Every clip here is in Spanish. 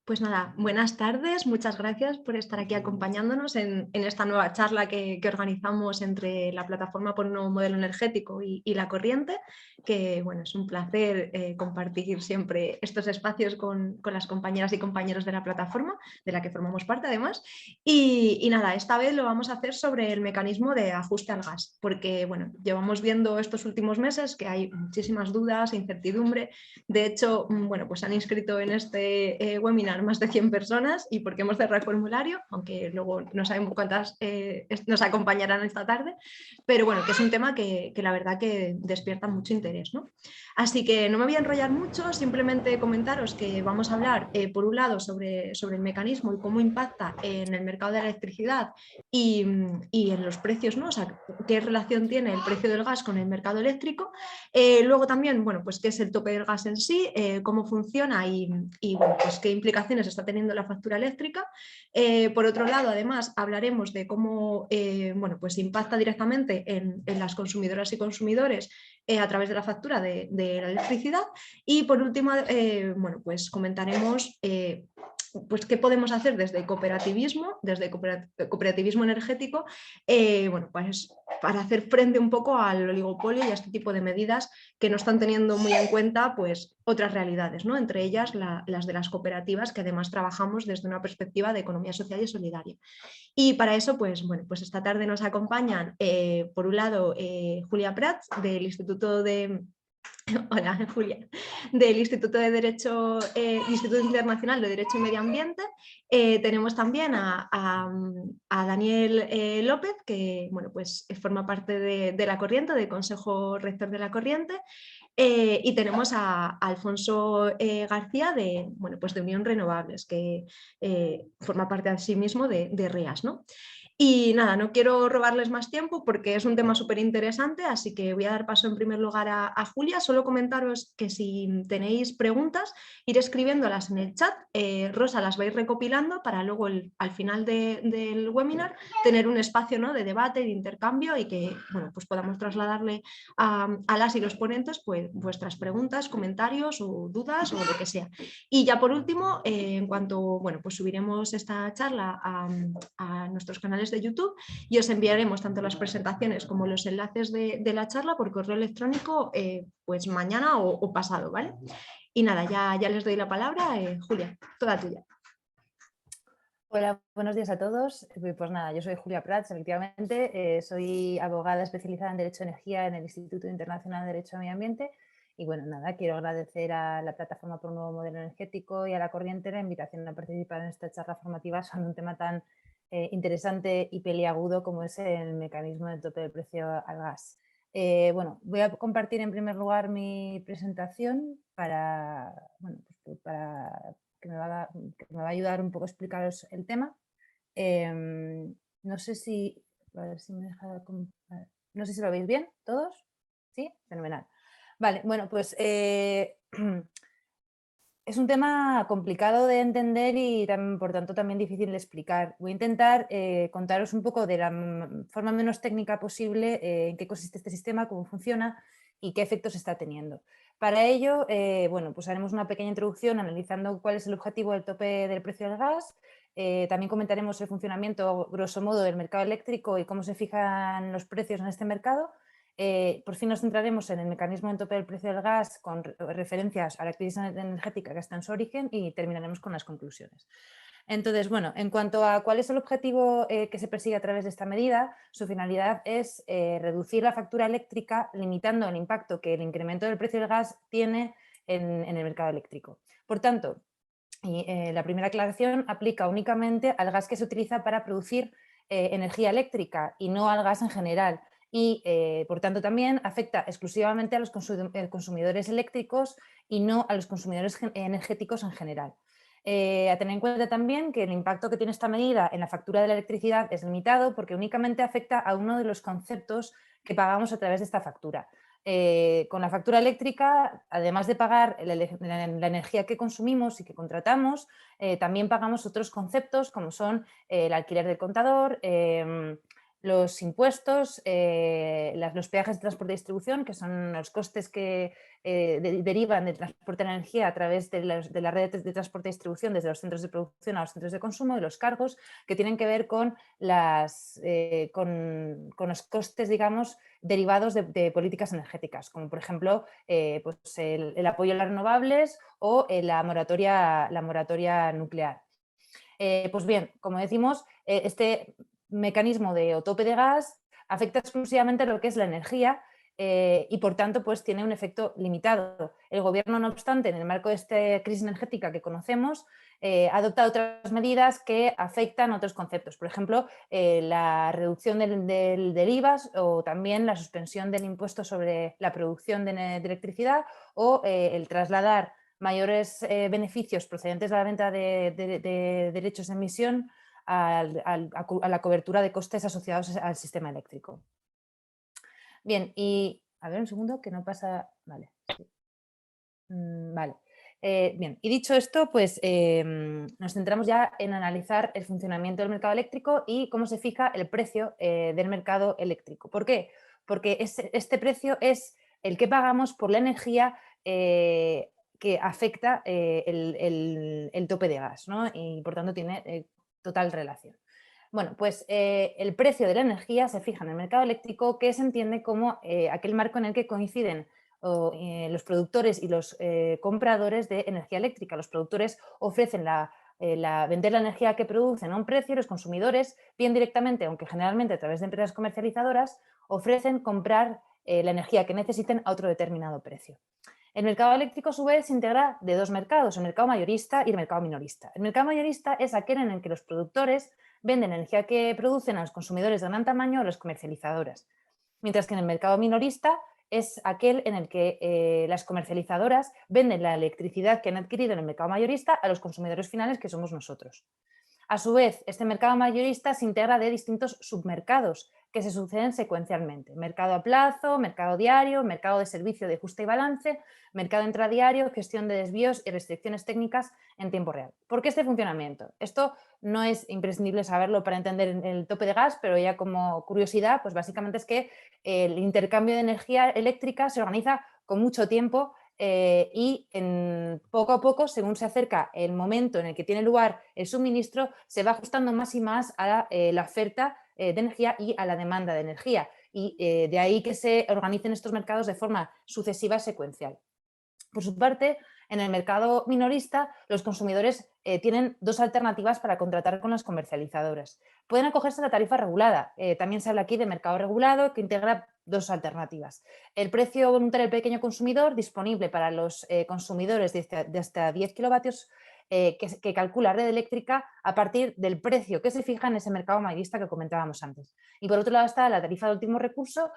Pues nada, buenas tardes, muchas gracias por estar aquí acompañándonos en esta nueva charla que organizamos entre la Plataforma por un Nuevo Modelo Energético y La Corriente, que bueno, es un placer compartir siempre estos espacios con las compañeras y compañeros de la plataforma, de la que formamos parte además. Y nada, esta vez lo vamos a hacer sobre el mecanismo de ajuste al gas, porque bueno, llevamos viendo estos últimos meses que hay muchísimas dudas e incertidumbre. De hecho, bueno, pues han inscrito en este webinar más de 100 personas y porque hemos cerrado el formulario, aunque luego no sabemos cuántas nos acompañarán esta tarde, pero bueno, que es un tema que la verdad que despierta mucho interés, ¿no? Así que no me voy a enrollar mucho, simplemente comentaros que vamos a hablar, por un lado, sobre el mecanismo y cómo impacta en el mercado de la electricidad y en los precios, ¿no? O sea, qué relación tiene el precio del gas con el mercado eléctrico. Luego también, bueno, pues qué es el tope del gas en sí, cómo funciona y bueno, pues qué implicaciones está teniendo la factura eléctrica. Por otro lado, además, hablaremos de cómo bueno, pues impacta directamente en las consumidoras y consumidores a través de la factura de la electricidad. Y por último, bueno, pues comentaremos pues qué podemos hacer desde el cooperativismo, cooperativismo energético, bueno, pues para hacer frente un poco al oligopolio y a este tipo de medidas que no están teniendo muy en cuenta pues, otras realidades, ¿no? Entre ellas las de las cooperativas, que además trabajamos desde una perspectiva de economía social y solidaria. Y para eso, pues, bueno, pues esta tarde nos acompañan, por un lado, Julia Prats, del Instituto de... Hola, Julia, del Instituto de Derecho, Instituto Internacional de Derecho y Medio Ambiente. Tenemos también a Daniel López, que bueno, pues forma parte de La Corriente, del Consejo Rector de La Corriente. Y tenemos a Alfonso García de, bueno, pues de Unión Renovables, que forma parte asimismo de REAS, ¿no? Y nada, no quiero robarles más tiempo porque es un tema súper interesante, así que voy a dar paso en primer lugar a Julia. Solo comentaros que si tenéis preguntas, ir escribiéndolas en el chat. Rosa las va a ir recopilando para luego al final del webinar tener un espacio, ¿no?, de debate, de intercambio y que bueno, pues podamos trasladarle a las y los ponentes pues, vuestras preguntas, comentarios o dudas o lo que sea. Y ya por último, en cuanto bueno, pues subiremos esta charla a nuestros canales de YouTube y os enviaremos tanto las presentaciones como los enlaces de la charla por correo electrónico pues mañana o pasado, ¿vale? Y nada, ya les doy la palabra. Julia, toda tuya. Hola, buenos días a todos. Pues nada, yo soy Julia Prats, efectivamente, soy abogada especializada en Derecho de Energía en el Instituto Internacional de Derecho al Medio Ambiente y bueno, nada, quiero agradecer a la Plataforma por un Nuevo Modelo Energético y a La Corriente la invitación a participar en esta charla formativa sobre un tema tan interesante y peliagudo como es el mecanismo del tope del precio al gas. Bueno, voy a compartir en primer lugar mi presentación para, bueno, pues para que me va a ayudar un poco a explicaros el tema. No sé si, a ver si me deja, no sé si lo veis bien todos. ¿Sí? Fenomenal. Vale, bueno, pues es un tema complicado de entender y por tanto también difícil de explicar. Voy a intentar contaros un poco de la forma menos técnica posible en qué consiste este sistema, cómo funciona y qué efectos está teniendo. Para ello, bueno, pues haremos una pequeña introducción analizando cuál es el objetivo del tope del precio del gas. También comentaremos el funcionamiento, grosso modo, del mercado eléctrico y cómo se fijan los precios en este mercado. Por fin nos centraremos en el mecanismo de tope del precio del gas con referencias a la crisis energética que está en su origen y terminaremos con las conclusiones. Entonces, bueno, en cuanto a cuál es el objetivo que se persigue a través de esta medida, su finalidad es reducir la factura eléctrica limitando el impacto que el incremento del precio del gas tiene en el mercado eléctrico. Por tanto, la primera aclaración aplica únicamente al gas que se utiliza para producir energía eléctrica y no al gas en general. Y, por tanto, también afecta exclusivamente a los consumidores eléctricos y no a los consumidores energéticos en general. A tener en cuenta también que el impacto que tiene esta medida en la factura de la electricidad es limitado porque únicamente afecta a uno de los conceptos que pagamos a través de esta factura. Con la factura eléctrica, además de pagar la energía que consumimos y que contratamos, también pagamos otros conceptos como son el alquiler del contador, los impuestos, los peajes de transporte y distribución, que son los costes que derivan del transporte de energía a través de la red de transporte y distribución desde los centros de producción a los centros de consumo, y los cargos que tienen que ver con, con los costes, digamos, derivados de políticas energéticas, como por ejemplo pues el apoyo a las renovables o la moratoria nuclear. Pues bien, como decimos, este mecanismo de tope de gas afecta exclusivamente a lo que es la energía y por tanto pues tiene un efecto limitado. El gobierno, no obstante, en el marco de esta crisis energética que conocemos, ha adoptado otras medidas que afectan a otros conceptos. Por ejemplo, la reducción del IVA o también la suspensión del impuesto sobre la producción de electricidad o el trasladar mayores beneficios procedentes de la venta de derechos de emisión a la cobertura de costes asociados al sistema eléctrico. Bien, y a ver un segundo que no pasa, vale. Vale. Bien, y dicho esto, pues nos centramos ya en analizar el funcionamiento del mercado eléctrico y cómo se fija el precio del mercado eléctrico. ¿Por qué? Porque este precio es el que pagamos por la energía que afecta el tope de gas, ¿no? Y por tanto tiene total relación. Bueno, pues el precio de la energía se fija en el mercado eléctrico, que se entiende como aquel marco en el que coinciden los productores y los compradores de energía eléctrica. Los productores ofrecen vender la energía que producen a un precio y los consumidores, bien directamente, aunque generalmente a través de empresas comercializadoras, ofrecen comprar la energía que necesiten a otro determinado precio. El mercado eléctrico, a su vez, se integra de dos mercados, el mercado mayorista y el mercado minorista. El mercado mayorista es aquel en el que los productores venden energía que producen a los consumidores de gran tamaño o a las comercializadoras, mientras que en el mercado minorista es aquel en el que las comercializadoras venden la electricidad que han adquirido en el mercado mayorista a los consumidores finales, que somos nosotros. A su vez, este mercado mayorista se integra de distintos submercados que se suceden secuencialmente. Mercado a plazo, mercado diario, mercado de servicio de ajuste y balance, mercado intradiario, gestión de desvíos y restricciones técnicas en tiempo real. ¿Por qué este funcionamiento? Esto no es imprescindible saberlo para entender el tope de gas, pero ya como curiosidad, pues básicamente es que el intercambio de energía eléctrica se organiza con mucho tiempo y poco a poco, según se acerca el momento en el que tiene lugar el suministro, se va ajustando más y más a la oferta de energía y a la demanda de energía. Y de ahí que se organicen estos mercados de forma sucesiva y secuencial. Por su parte, en el mercado minorista, los consumidores tienen dos alternativas para contratar con las comercializadoras. Pueden acogerse a la tarifa regulada. También se habla aquí de mercado regulado, que integra dos alternativas. El precio voluntario del pequeño consumidor, disponible para los consumidores de hasta 10 kilovatios, que calcula red eléctrica a partir del precio que se fija en ese mercado mayorista que comentábamos antes. Y por otro lado está la tarifa de último recurso,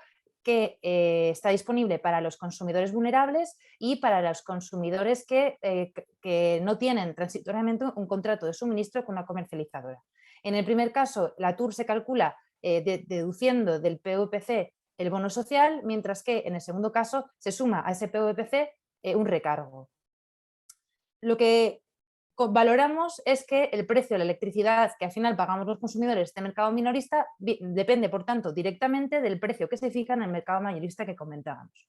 que está disponible para los consumidores vulnerables y para los consumidores que no tienen transitoriamente un contrato de suministro con la comercializadora. En el primer caso, la TUR se calcula deduciendo del PVPC el bono social, mientras que en el segundo caso se suma a ese PVPC un recargo. Lo que valoramos es que el precio de la electricidad que al final pagamos los consumidores de este mercado minorista depende, por tanto, directamente del precio que se fija en el mercado mayorista que comentábamos.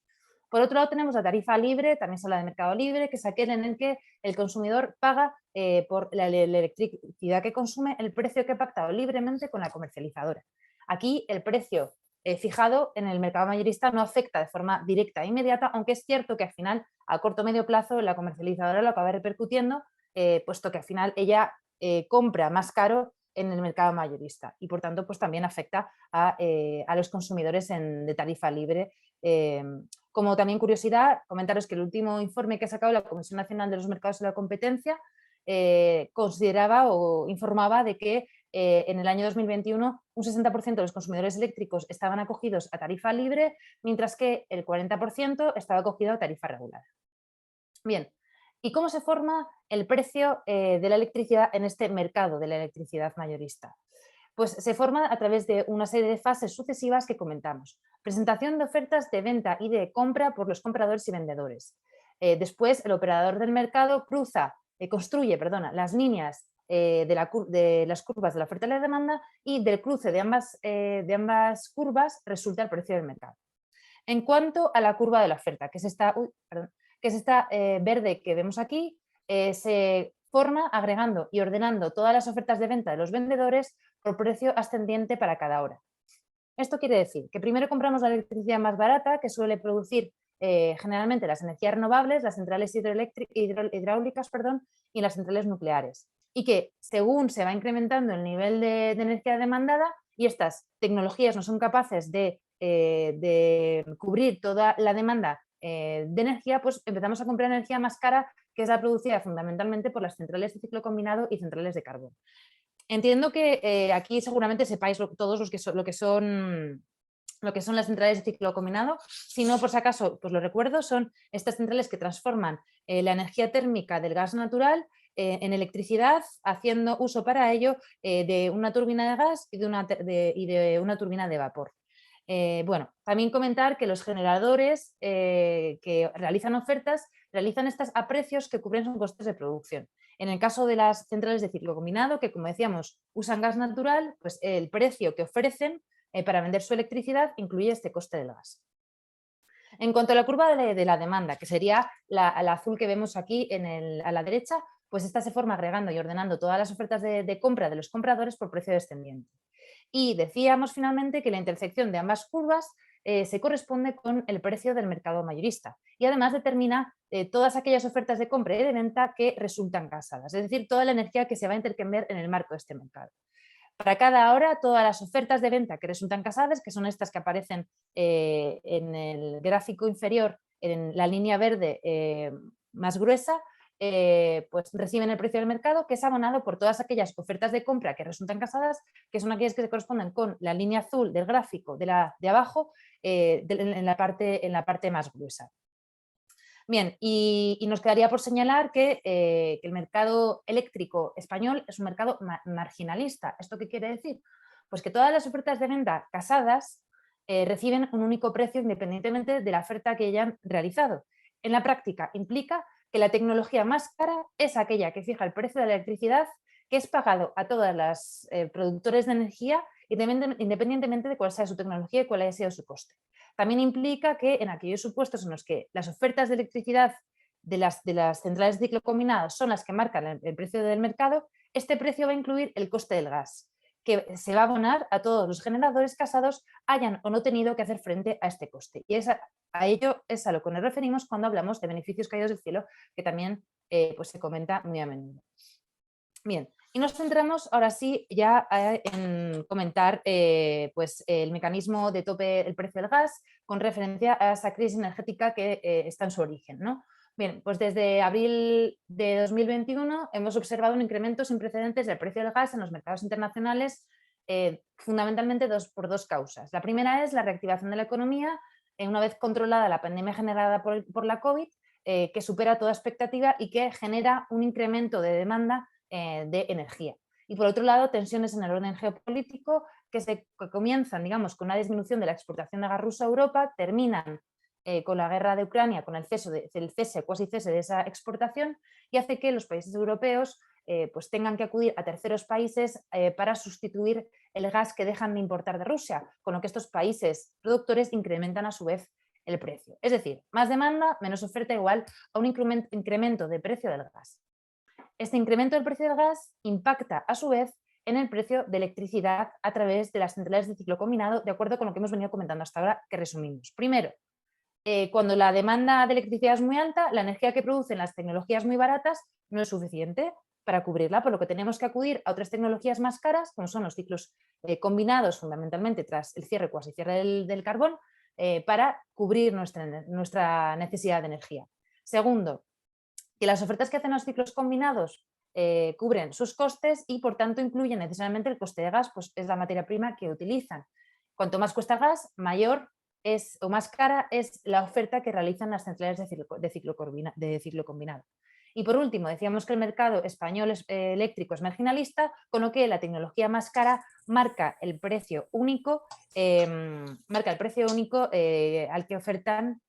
Por otro lado, tenemos la tarifa libre, también se habla de mercado libre, que es aquel en el que el consumidor paga por la electricidad que consume el precio que ha pactado libremente con la comercializadora. Aquí el precio fijado en el mercado mayorista no afecta de forma directa e inmediata, aunque es cierto que al final, a corto o medio plazo, la comercializadora lo acaba repercutiendo, puesto que al final ella compra más caro en el mercado mayorista y por tanto pues también afecta a los consumidores de tarifa libre. Como también curiosidad, comentaros que el último informe que ha sacado la Comisión Nacional de los Mercados y la Competencia consideraba o informaba de que en el año 2021 un 60% de los consumidores eléctricos estaban acogidos a tarifa libre, mientras que el 40% estaba acogido a tarifa regular. Bien, ¿y cómo se forma el precio de la electricidad en este mercado de la electricidad mayorista? Pues se forma a través de una serie de fases sucesivas que comentamos. Presentación de ofertas de venta y de compra por los compradores y vendedores. Después, el operador del mercado construye las líneas de las curvas de la oferta y la demanda, y del cruce de ambas curvas resulta el precio del mercado. En cuanto a la curva de la oferta, que es esta, verde que vemos aquí, se forma agregando y ordenando todas las ofertas de venta de los vendedores por precio ascendiente para cada hora. Esto quiere decir que primero compramos la electricidad más barata, que suele producir generalmente las energías renovables, las centrales hidráulicas y las centrales nucleares. Y que según se va incrementando el nivel de energía demandada y estas tecnologías no son capaces de cubrir toda la demanda de energía, pues empezamos a comprar energía más cara, que es la producida fundamentalmente por las centrales de ciclo combinado y centrales de carbón. Entiendo que aquí seguramente sepáis todos lo que son las centrales de ciclo combinado. Si no, por si acaso, pues lo recuerdo, son estas centrales que transforman la energía térmica del gas natural en electricidad, haciendo uso para ello de una turbina de gas y de una turbina de vapor. Bueno, también comentar que los generadores que realizan ofertas realizan estas a precios que cubren sus costes de producción. En el caso de las centrales de ciclo combinado, que como decíamos usan gas natural, pues el precio que ofrecen para vender su electricidad incluye este coste del gas. En cuanto a la curva de la demanda, que sería la azul que vemos aquí a la derecha, pues esta se forma agregando y ordenando todas las ofertas de compra de los compradores por precio descendiente. Y decíamos finalmente que la intersección de ambas curvas se corresponde con el precio del mercado mayorista y además determina todas aquellas ofertas de compra y de venta que resultan casadas, es decir, toda la energía que se va a intercambiar en el marco de este mercado. Para cada hora, todas las ofertas de venta que resultan casadas, que son estas que aparecen en el gráfico inferior, en la línea verde más gruesa, pues reciben el precio del mercado, que es abonado por todas aquellas ofertas de compra que resultan casadas, que son aquellas que se corresponden con la línea azul del gráfico de abajo en la parte más gruesa. Bien, y nos quedaría por señalar que el mercado eléctrico español es un mercado marginalista. ¿Esto qué quiere decir? Pues que todas las ofertas de venta casadas reciben un único precio independientemente de la oferta que hayan realizado. En la práctica implica que la tecnología más cara es aquella que fija el precio de la electricidad, que es pagado a todas las productores de energía independientemente de cuál sea su tecnología y cuál haya sido su coste. También implica que en aquellos supuestos en los que las ofertas de electricidad de las centrales de ciclo combinado son las que marcan el precio del mercado, este precio va a incluir el coste del gas, que se va a abonar a todos los generadores casados, hayan o no tenido que hacer frente a este coste. Y a ello es a lo que nos referimos cuando hablamos de beneficios caídos del cielo, que también pues se comenta muy a menudo. Bien, y nos centramos ahora sí ya en comentar pues el mecanismo de tope del precio del gas con referencia a esa crisis energética que está en su origen, ¿no? Bien, pues desde abril de 2021 hemos observado un incremento sin precedentes del precio del gas en los mercados internacionales, fundamentalmente por dos causas. La primera es la reactivación de la economía una vez controlada la pandemia generada por la COVID, que supera toda expectativa y que genera un incremento de demanda de energía. Y por otro lado, tensiones en el orden geopolítico que comienzan, digamos, con una disminución de la exportación de gas ruso a Europa, terminan con la guerra de Ucrania, con el cuasi cese de esa exportación, y hace que los países europeos pues tengan que acudir a terceros países para sustituir el gas que dejan de importar de Rusia, con lo que estos países productores incrementan a su vez el precio. Es decir, más demanda, menos oferta igual a un incremento de precio del gas. Este incremento del precio del gas impacta a su vez en el precio de electricidad a través de las centrales de ciclo combinado, de acuerdo con lo que hemos venido comentando hasta ahora, que resumimos. Primero, cuando la demanda de electricidad es muy alta, la energía que producen las tecnologías muy baratas no es suficiente para cubrirla, por lo que tenemos que acudir a otras tecnologías más caras, como son los ciclos combinados, fundamentalmente tras el cuasi cierre del carbón, para cubrir nuestra necesidad de energía. Segundo, que las ofertas que hacen los ciclos combinados cubren sus costes y por tanto incluyen necesariamente el coste de gas, pues es la materia prima que utilizan. Cuanto más cuesta el gas, mayor es o más cara es la oferta que realizan las centrales de ciclo combinado. Y por último, decíamos que el mercado español eléctrico es marginalista, con lo que la tecnología más cara marca el precio único, al que ofertan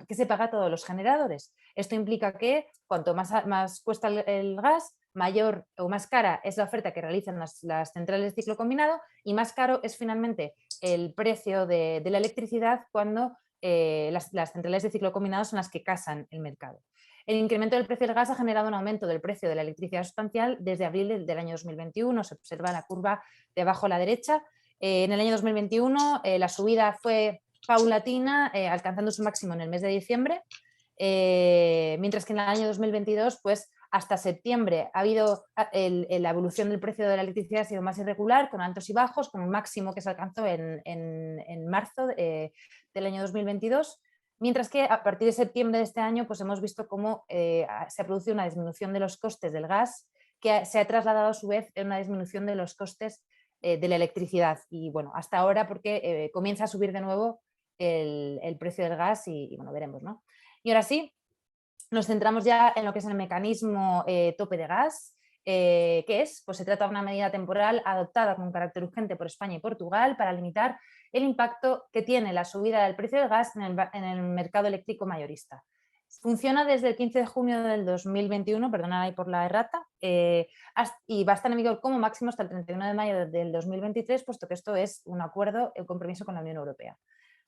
que se paga a todos los generadores. Esto implica que cuanto más cuesta el gas, mayor o más cara es la oferta que realizan las centrales de ciclo combinado y más caro es finalmente el precio de la electricidad cuando las centrales de ciclo combinado son las que casan el mercado. El incremento del precio del gas ha generado un aumento del precio de la electricidad sustancial desde abril del año 2021. Se observa la curva de abajo a la derecha. En el año 2021 la subida fue paulatina, alcanzando su máximo en el mes de diciembre, mientras que en el año 2022, pues hasta septiembre ha habido la evolución del precio de la electricidad ha sido más irregular, con altos y bajos, con un máximo que se alcanzó en marzo del año 2022. Mientras que a partir de septiembre de este año pues hemos visto cómo se ha producido una disminución de los costes del gas que se ha trasladado a su vez en una disminución de los costes de la electricidad. Y bueno, hasta ahora porque comienza a subir de nuevo el precio del gas y bueno, veremos, ¿no? Y ahora sí, nos centramos ya en lo que es el mecanismo tope de gas. ¿Qué es? Pues se trata de una medida temporal adoptada con carácter urgente por España y Portugal para limitar el impacto que tiene la subida del precio del gas en el mercado eléctrico mayorista. Funciona desde el 15 de junio del 2021, perdonad ahí por la errata, y va a estar en vigor como máximo hasta el 31 de mayo del 2023, puesto que esto es un acuerdo, un compromiso con la Unión Europea.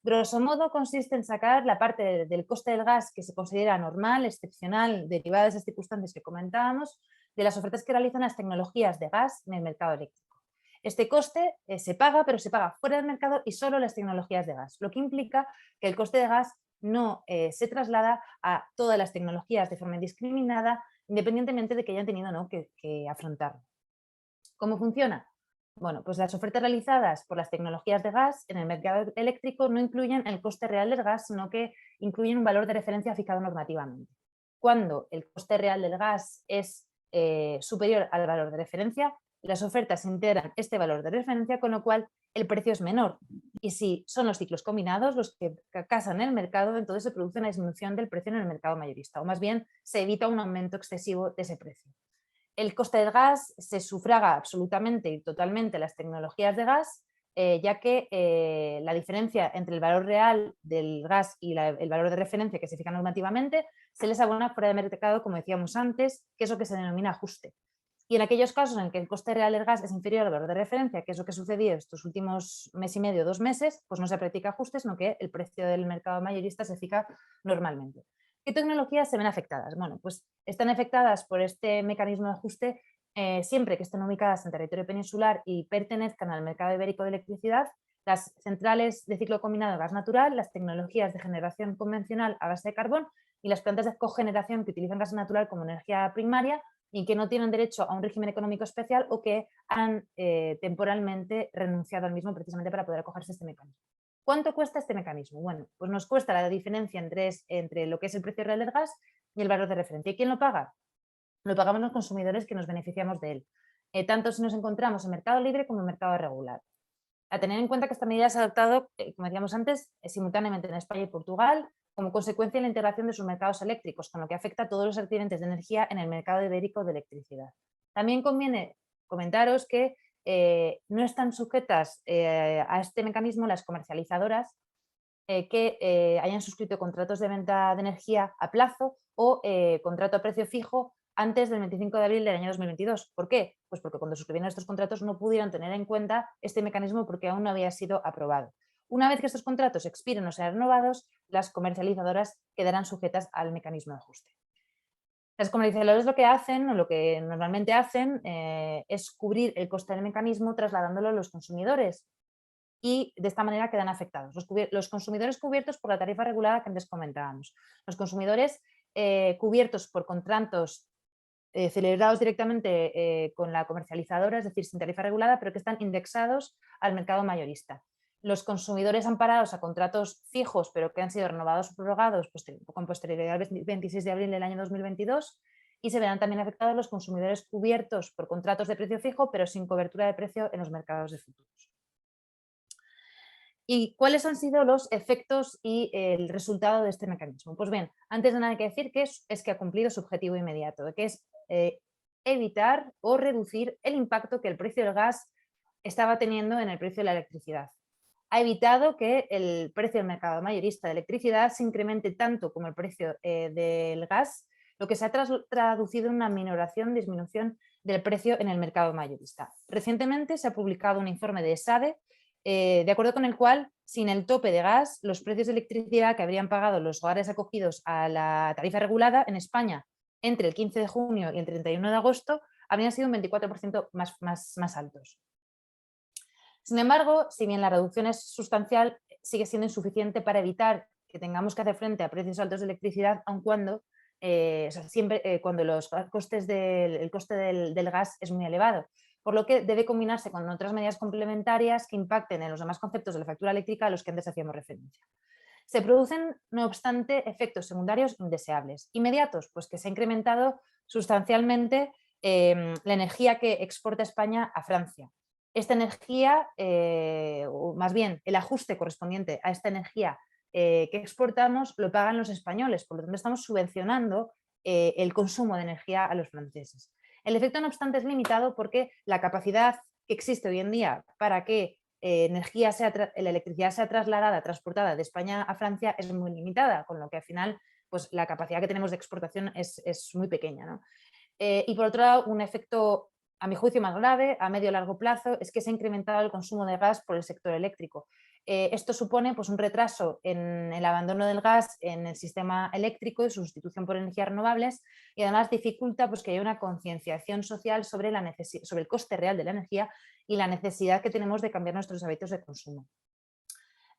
Grosso modo consiste en sacar la parte del coste del gas que se considera normal, excepcional, derivada de esas circunstancias que comentábamos, de las ofertas que realizan las tecnologías de gas en el mercado eléctrico. Este coste se paga, pero se paga fuera del mercado y solo las tecnologías de gas, lo que implica que el coste de gas no se traslada a todas las tecnologías de forma indiscriminada, independientemente de que hayan tenido o no que afrontarlo. ¿Cómo funciona? Bueno, pues las ofertas realizadas por las tecnologías de gas en el mercado eléctrico no incluyen el coste real del gas, sino que incluyen un valor de referencia fijado normativamente. Cuando el coste real del gas es superior al valor de referencia, las ofertas integran este valor de referencia, con lo cual el precio es menor. Y si son los ciclos combinados los que casan el mercado, entonces se produce una disminución del precio en el mercado mayorista, o más bien se evita un aumento excesivo de ese precio. El coste del gas se sufraga absolutamente y totalmente las tecnologías de gas, ya que la diferencia entre el valor real del gas y el valor de referencia que se fija normativamente se les abona fuera de mercado, como decíamos antes, que es lo que se denomina ajuste. Y en aquellos casos en que el coste real del gas es inferior al valor de referencia, que es lo que sucedió estos últimos mes y medio, 2 meses, pues no se practica ajuste, sino que el precio del mercado mayorista se fija normalmente. ¿Qué tecnologías se ven afectadas? Bueno, pues están afectadas por este mecanismo de ajuste siempre que estén ubicadas en territorio peninsular y pertenezcan al mercado ibérico de electricidad, las centrales de ciclo combinado de gas natural, las tecnologías de generación convencional a base de carbón y las plantas de cogeneración que utilizan gas natural como energía primaria y que no tienen derecho a un régimen económico especial o que han temporalmente renunciado al mismo precisamente para poder acogerse a este mecanismo. ¿Cuánto cuesta este mecanismo? Bueno, pues nos cuesta la diferencia entre lo que es el precio real del gas y el valor de referencia. ¿Y quién lo paga? Lo pagamos los consumidores que nos beneficiamos de él, tanto si nos encontramos en mercado libre como en mercado regular. A tener en cuenta que esta medida se ha adoptado, como decíamos antes, simultáneamente en España y Portugal, como consecuencia de la integración de sus mercados eléctricos, con lo que afecta a todos los adquirentes de energía en el mercado ibérico de electricidad. También conviene comentaros que no están sujetas a este mecanismo las comercializadoras que hayan suscrito contratos de venta de energía a plazo o contrato a precio fijo antes del 25 de abril del año 2022. ¿Por qué? Pues porque cuando suscribieron estos contratos no pudieron tener en cuenta este mecanismo porque aún no había sido aprobado. Una vez que estos contratos expiren o sean renovados, las comercializadoras quedarán sujetas al mecanismo de ajuste. Las comercializadoras lo que hacen, o lo que normalmente hacen, es cubrir el coste del mecanismo trasladándolo a los consumidores y de esta manera quedan afectados. Los consumidores cubiertos por la tarifa regulada que antes comentábamos. Los consumidores cubiertos por contratos celebrados directamente con la comercializadora, es decir, sin tarifa regulada, pero que están indexados al mercado mayorista. Los consumidores amparados a contratos fijos, pero que han sido renovados o prorrogados con posterioridad al 26 de abril del año 2022, y se verán también afectados los consumidores cubiertos por contratos de precio fijo, pero sin cobertura de precio en los mercados de futuros. ¿Y cuáles han sido los efectos y el resultado de este mecanismo? Pues bien, antes de nada hay que decir que es que ha cumplido su objetivo inmediato, que es evitar o reducir el impacto que el precio del gas estaba teniendo en el precio de la electricidad. ha evitado que el precio del mercado mayorista de electricidad se incremente tanto como el precio del gas, lo que se ha traducido en una disminución del precio en el mercado mayorista. Recientemente se ha publicado un informe de ESADE, de acuerdo con el cual, sin el tope de gas, los precios de electricidad que habrían pagado los hogares acogidos a la tarifa regulada en España entre el 15 de junio y el 31 de agosto habrían sido un 24% más altos. Sin embargo, si bien la reducción es sustancial, sigue siendo insuficiente para evitar que tengamos que hacer frente a precios altos de electricidad, aun cuando, siempre, cuando el coste del gas es muy elevado, por lo que debe combinarse con otras medidas complementarias que impacten en los demás conceptos de la factura eléctrica a los que antes hacíamos referencia. Se producen, no obstante, efectos secundarios indeseables. Inmediatos, pues que se ha incrementado sustancialmente la energía que exporta España a Francia. Esta energía, o más bien el ajuste correspondiente a esta energía que exportamos, lo pagan los españoles, por lo tanto estamos subvencionando el consumo de energía a los franceses. El efecto, no obstante, es limitado porque la capacidad que existe hoy en día para que la electricidad sea trasladada, transportada de España a Francia es muy limitada, con lo que al final pues, la capacidad que tenemos de exportación es muy pequeña, ¿no? Y por otro lado, un efecto, a mi juicio, más grave a medio y largo plazo es que se ha incrementado el consumo de gas por el sector eléctrico. Esto supone pues, un retraso en el abandono del gas en el sistema eléctrico y su sustitución por energías renovables, y además dificulta pues, que haya una concienciación social sobre el coste real de la energía y la necesidad que tenemos de cambiar nuestros hábitos de consumo.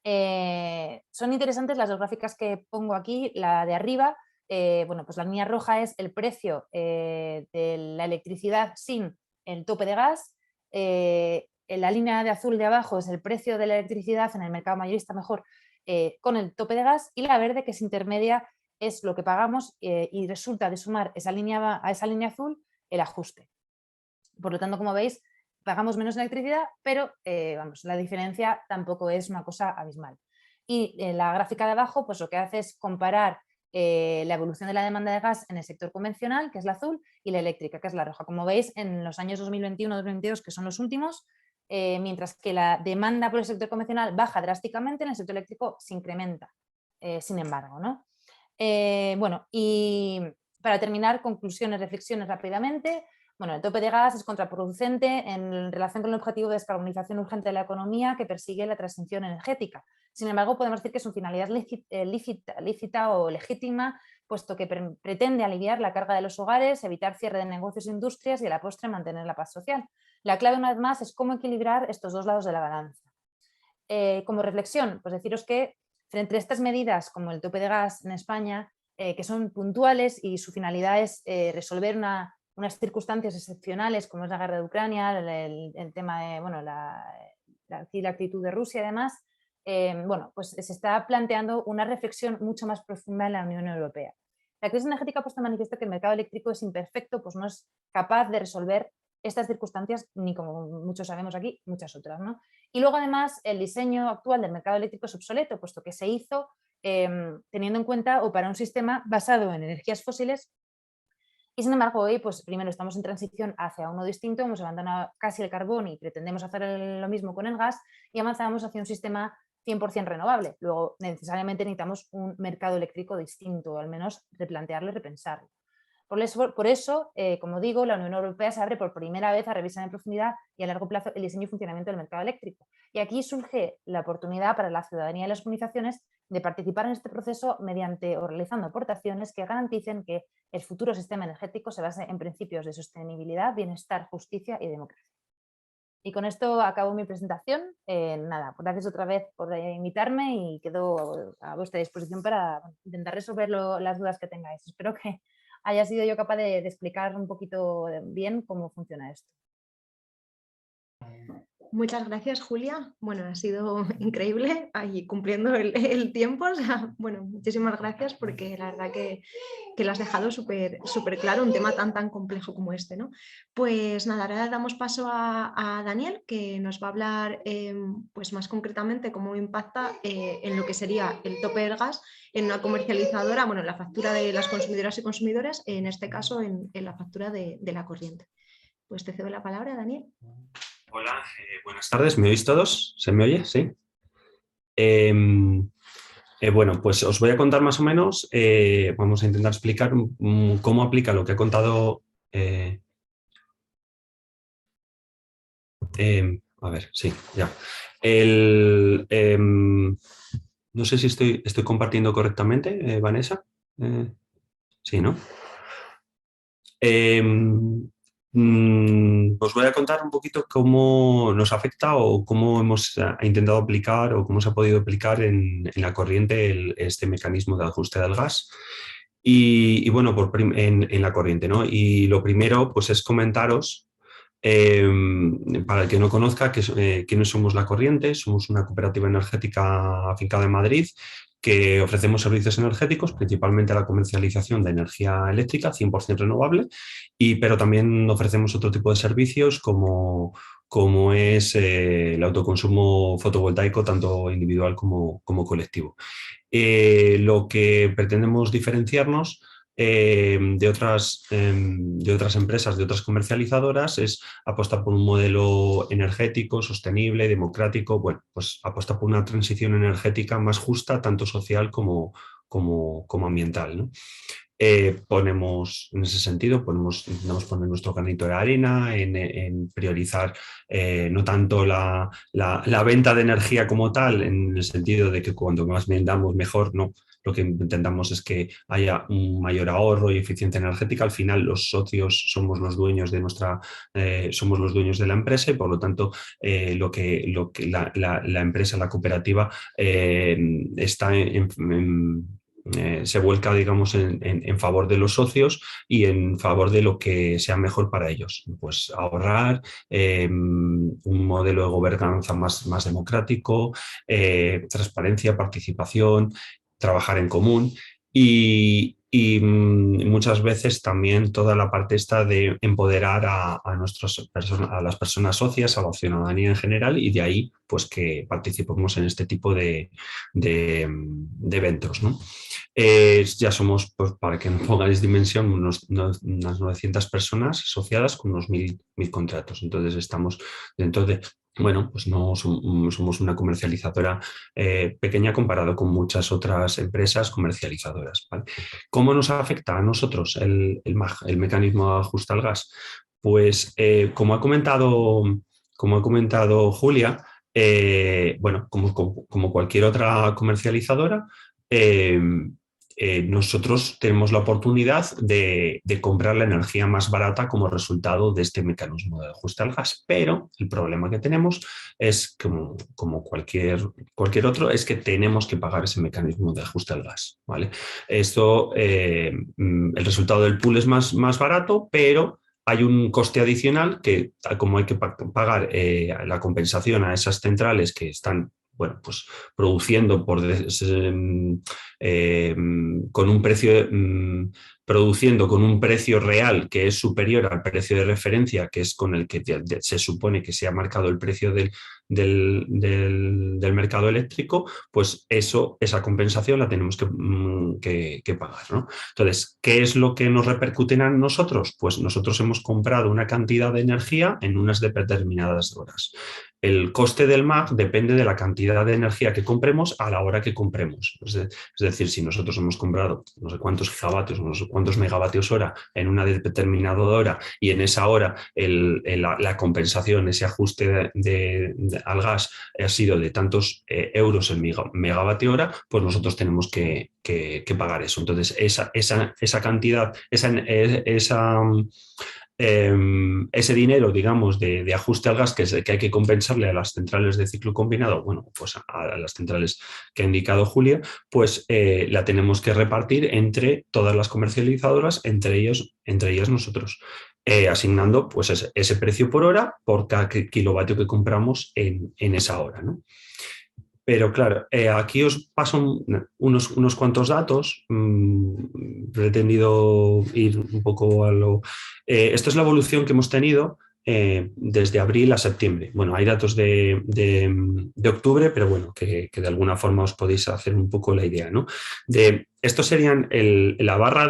Son interesantes las dos gráficas que pongo aquí. La de arriba, bueno, pues la línea roja es el precio de la electricidad sin el tope de gas. La línea de azul de abajo es el precio de la electricidad en el mercado mayorista mejor con el tope de gas, y la verde, que es intermedia, es lo que pagamos y resulta de sumar a esa línea azul el ajuste. Por lo tanto, como veis, pagamos menos electricidad, pero vamos, la diferencia tampoco es una cosa abismal. Y la gráfica de abajo pues lo que hace es comparar la evolución de la demanda de gas en el sector convencional, que es la azul, y la eléctrica, que es la roja. Como veis, en los años 2021-2022, que son los últimos, mientras que la demanda por el sector convencional baja drásticamente, en el sector eléctrico se incrementa, sin embargo, ¿no? Bueno, y para terminar, conclusiones, reflexiones rápidamente. Bueno, el tope de gas es contraproducente en relación con el objetivo de descarbonización urgente de la economía que persigue la transición energética. Sin embargo, podemos decir que su finalidad lícita o legítima, puesto que pretende aliviar la carga de los hogares, evitar cierre de negocios e industrias y a la postre mantener la paz social. La clave, una vez más, es cómo equilibrar estos dos lados de la balanza. Como reflexión, pues deciros que frente a estas medidas como el tope de gas en España, que son puntuales y su finalidad es resolver unas circunstancias excepcionales como es la guerra de Ucrania, el tema de bueno, la actitud de Rusia y demás, bueno, pues se está planteando una reflexión mucho más profunda en la Unión Europea. La crisis energética ha puesto de manifiesto que el mercado eléctrico es imperfecto, pues no es capaz de resolver estas circunstancias, ni como muchos sabemos aquí, muchas otras, ¿no? Y luego además el diseño actual del mercado eléctrico es obsoleto, puesto que se hizo teniendo en cuenta o para un sistema basado en energías fósiles. Y sin embargo, hoy, pues primero estamos en transición hacia uno distinto, hemos abandonado casi el carbón y pretendemos hacer lo mismo con el gas, y avanzamos hacia un sistema 100% renovable. Luego, necesariamente necesitamos un mercado eléctrico distinto, o al menos replantearlo y repensarlo. Por eso, como digo, la Unión Europea se abre por primera vez a revisar en profundidad y a largo plazo el diseño y funcionamiento del mercado eléctrico. Y aquí surge la oportunidad para la ciudadanía y las organizaciones de participar en este proceso mediante o realizando aportaciones que garanticen que el futuro sistema energético se base en principios de sostenibilidad, bienestar, justicia y democracia. Y con esto acabo mi presentación. Nada, pues gracias otra vez por invitarme y quedo a vuestra disposición para intentar resolver las dudas que tengáis. Espero que haya sido yo capaz de explicar un poquito bien cómo funciona esto. Muchas gracias, Julia. Bueno, ha sido increíble ahí cumpliendo el tiempo. O sea, bueno, muchísimas gracias porque la verdad que lo has dejado súper claro, un tema tan complejo como este, ¿no? Pues nada, ahora damos paso a Daniel, que nos va a hablar pues más concretamente cómo impacta en lo que sería el tope del gas en una comercializadora, bueno, en la factura de las consumidoras y consumidores, en este caso en la factura de la corriente. Pues te cedo la palabra, Daniel. Hola, buenas tardes. ¿Me oís todos? ¿Se me oye? ¿Sí? Bueno, pues os voy a contar más o menos, vamos a intentar explicar cómo aplica lo que ha contado. A ver, sí, ya. No sé si estoy compartiendo correctamente, Vanessa. Sí, ¿no? Os voy a contar un poquito cómo nos afecta o cómo hemos intentado aplicar o cómo se ha podido aplicar en la corriente este mecanismo de ajuste del gas. Y bueno, en la corriente, ¿no? Y lo primero, pues es comentaros, para el que no conozca, quiénes somos La Corriente. Somos una cooperativa energética afincada en Madrid que ofrecemos servicios energéticos, principalmente la comercialización de energía eléctrica 100% renovable, pero también ofrecemos otro tipo de servicios como es el autoconsumo fotovoltaico, tanto individual como colectivo. Lo que pretendemos diferenciarnos de otras empresas, de otras comercializadoras, es apostar por un modelo energético, sostenible, democrático. Bueno, pues apostar por una transición energética más justa, tanto social como ambiental, ¿no? Ponemos, en ese sentido, intentamos poner nuestro granito de arena en priorizar no tanto la venta de energía como tal, en el sentido de que cuando más vendamos mejor, no. Lo que intentamos es que haya un mayor ahorro y eficiencia energética. Al final, los socios somos los dueños somos los dueños de la empresa, y por lo tanto lo que la empresa, la cooperativa, está se vuelca, digamos, en favor de los socios y en favor de lo que sea mejor para ellos. Pues ahorrar, un modelo de gobernanza más democrático, transparencia, participación, trabajar en común y muchas veces también toda la parte esta de empoderar a las personas socias, a la ciudadanía en general, y de ahí pues que participemos en este tipo de eventos, ¿no? Ya somos, pues, para que nos pongáis dimensión, unas 900 personas asociadas con unos 1.000 contratos. Entonces estamos dentro de, bueno, pues no somos una comercializadora pequeña comparado con muchas otras empresas comercializadoras, ¿vale? ¿Cómo nos afecta a nosotros el MAG, el mecanismo de ajuste al gas? Pues como ha comentado Julia, bueno, como cualquier otra comercializadora, nosotros tenemos la oportunidad de comprar la energía más barata como resultado de este mecanismo de ajuste al gas, pero el problema que tenemos es, como cualquier otro, es que tenemos que pagar ese mecanismo de ajuste al gas, ¿vale? Esto, el resultado del pool es más barato, pero hay un coste adicional que, como hay que pagar la compensación a esas centrales que están, bueno, pues produciendo con un precio, produciendo con un precio real que es superior al precio de referencia, que es con el que se supone que se ha marcado el precio del mercado eléctrico, pues esa compensación la tenemos que pagar, ¿no? Entonces, ¿qué es lo que nos repercute a nosotros? Pues nosotros hemos comprado una cantidad de energía en unas determinadas horas. El coste del MAG depende de la cantidad de energía que compremos a la hora que compremos. Es decir, si nosotros hemos comprado no sé cuántos gigavatios, no sé cuántos megavatios hora en una determinada hora, y en esa hora la compensación, ese ajuste al gas ha sido de tantos euros el megavatio hora, pues nosotros tenemos que pagar eso. Entonces, esa cantidad, ese dinero, digamos, de ajuste al gas que hay que compensarle a las centrales de ciclo combinado, bueno, pues a las centrales que ha indicado Julia, pues la tenemos que repartir entre todas las comercializadoras, entre ellas nosotros, asignando pues ese precio por hora por cada kilovatio que compramos en esa hora, ¿no? Pero claro, aquí os paso unos cuantos datos. Pretendido ir un poco a lo... esto es la evolución que hemos tenido desde abril a septiembre. Bueno, hay datos de octubre, pero bueno, que de alguna forma os podéis hacer un poco la idea, ¿no? Esto serían la barra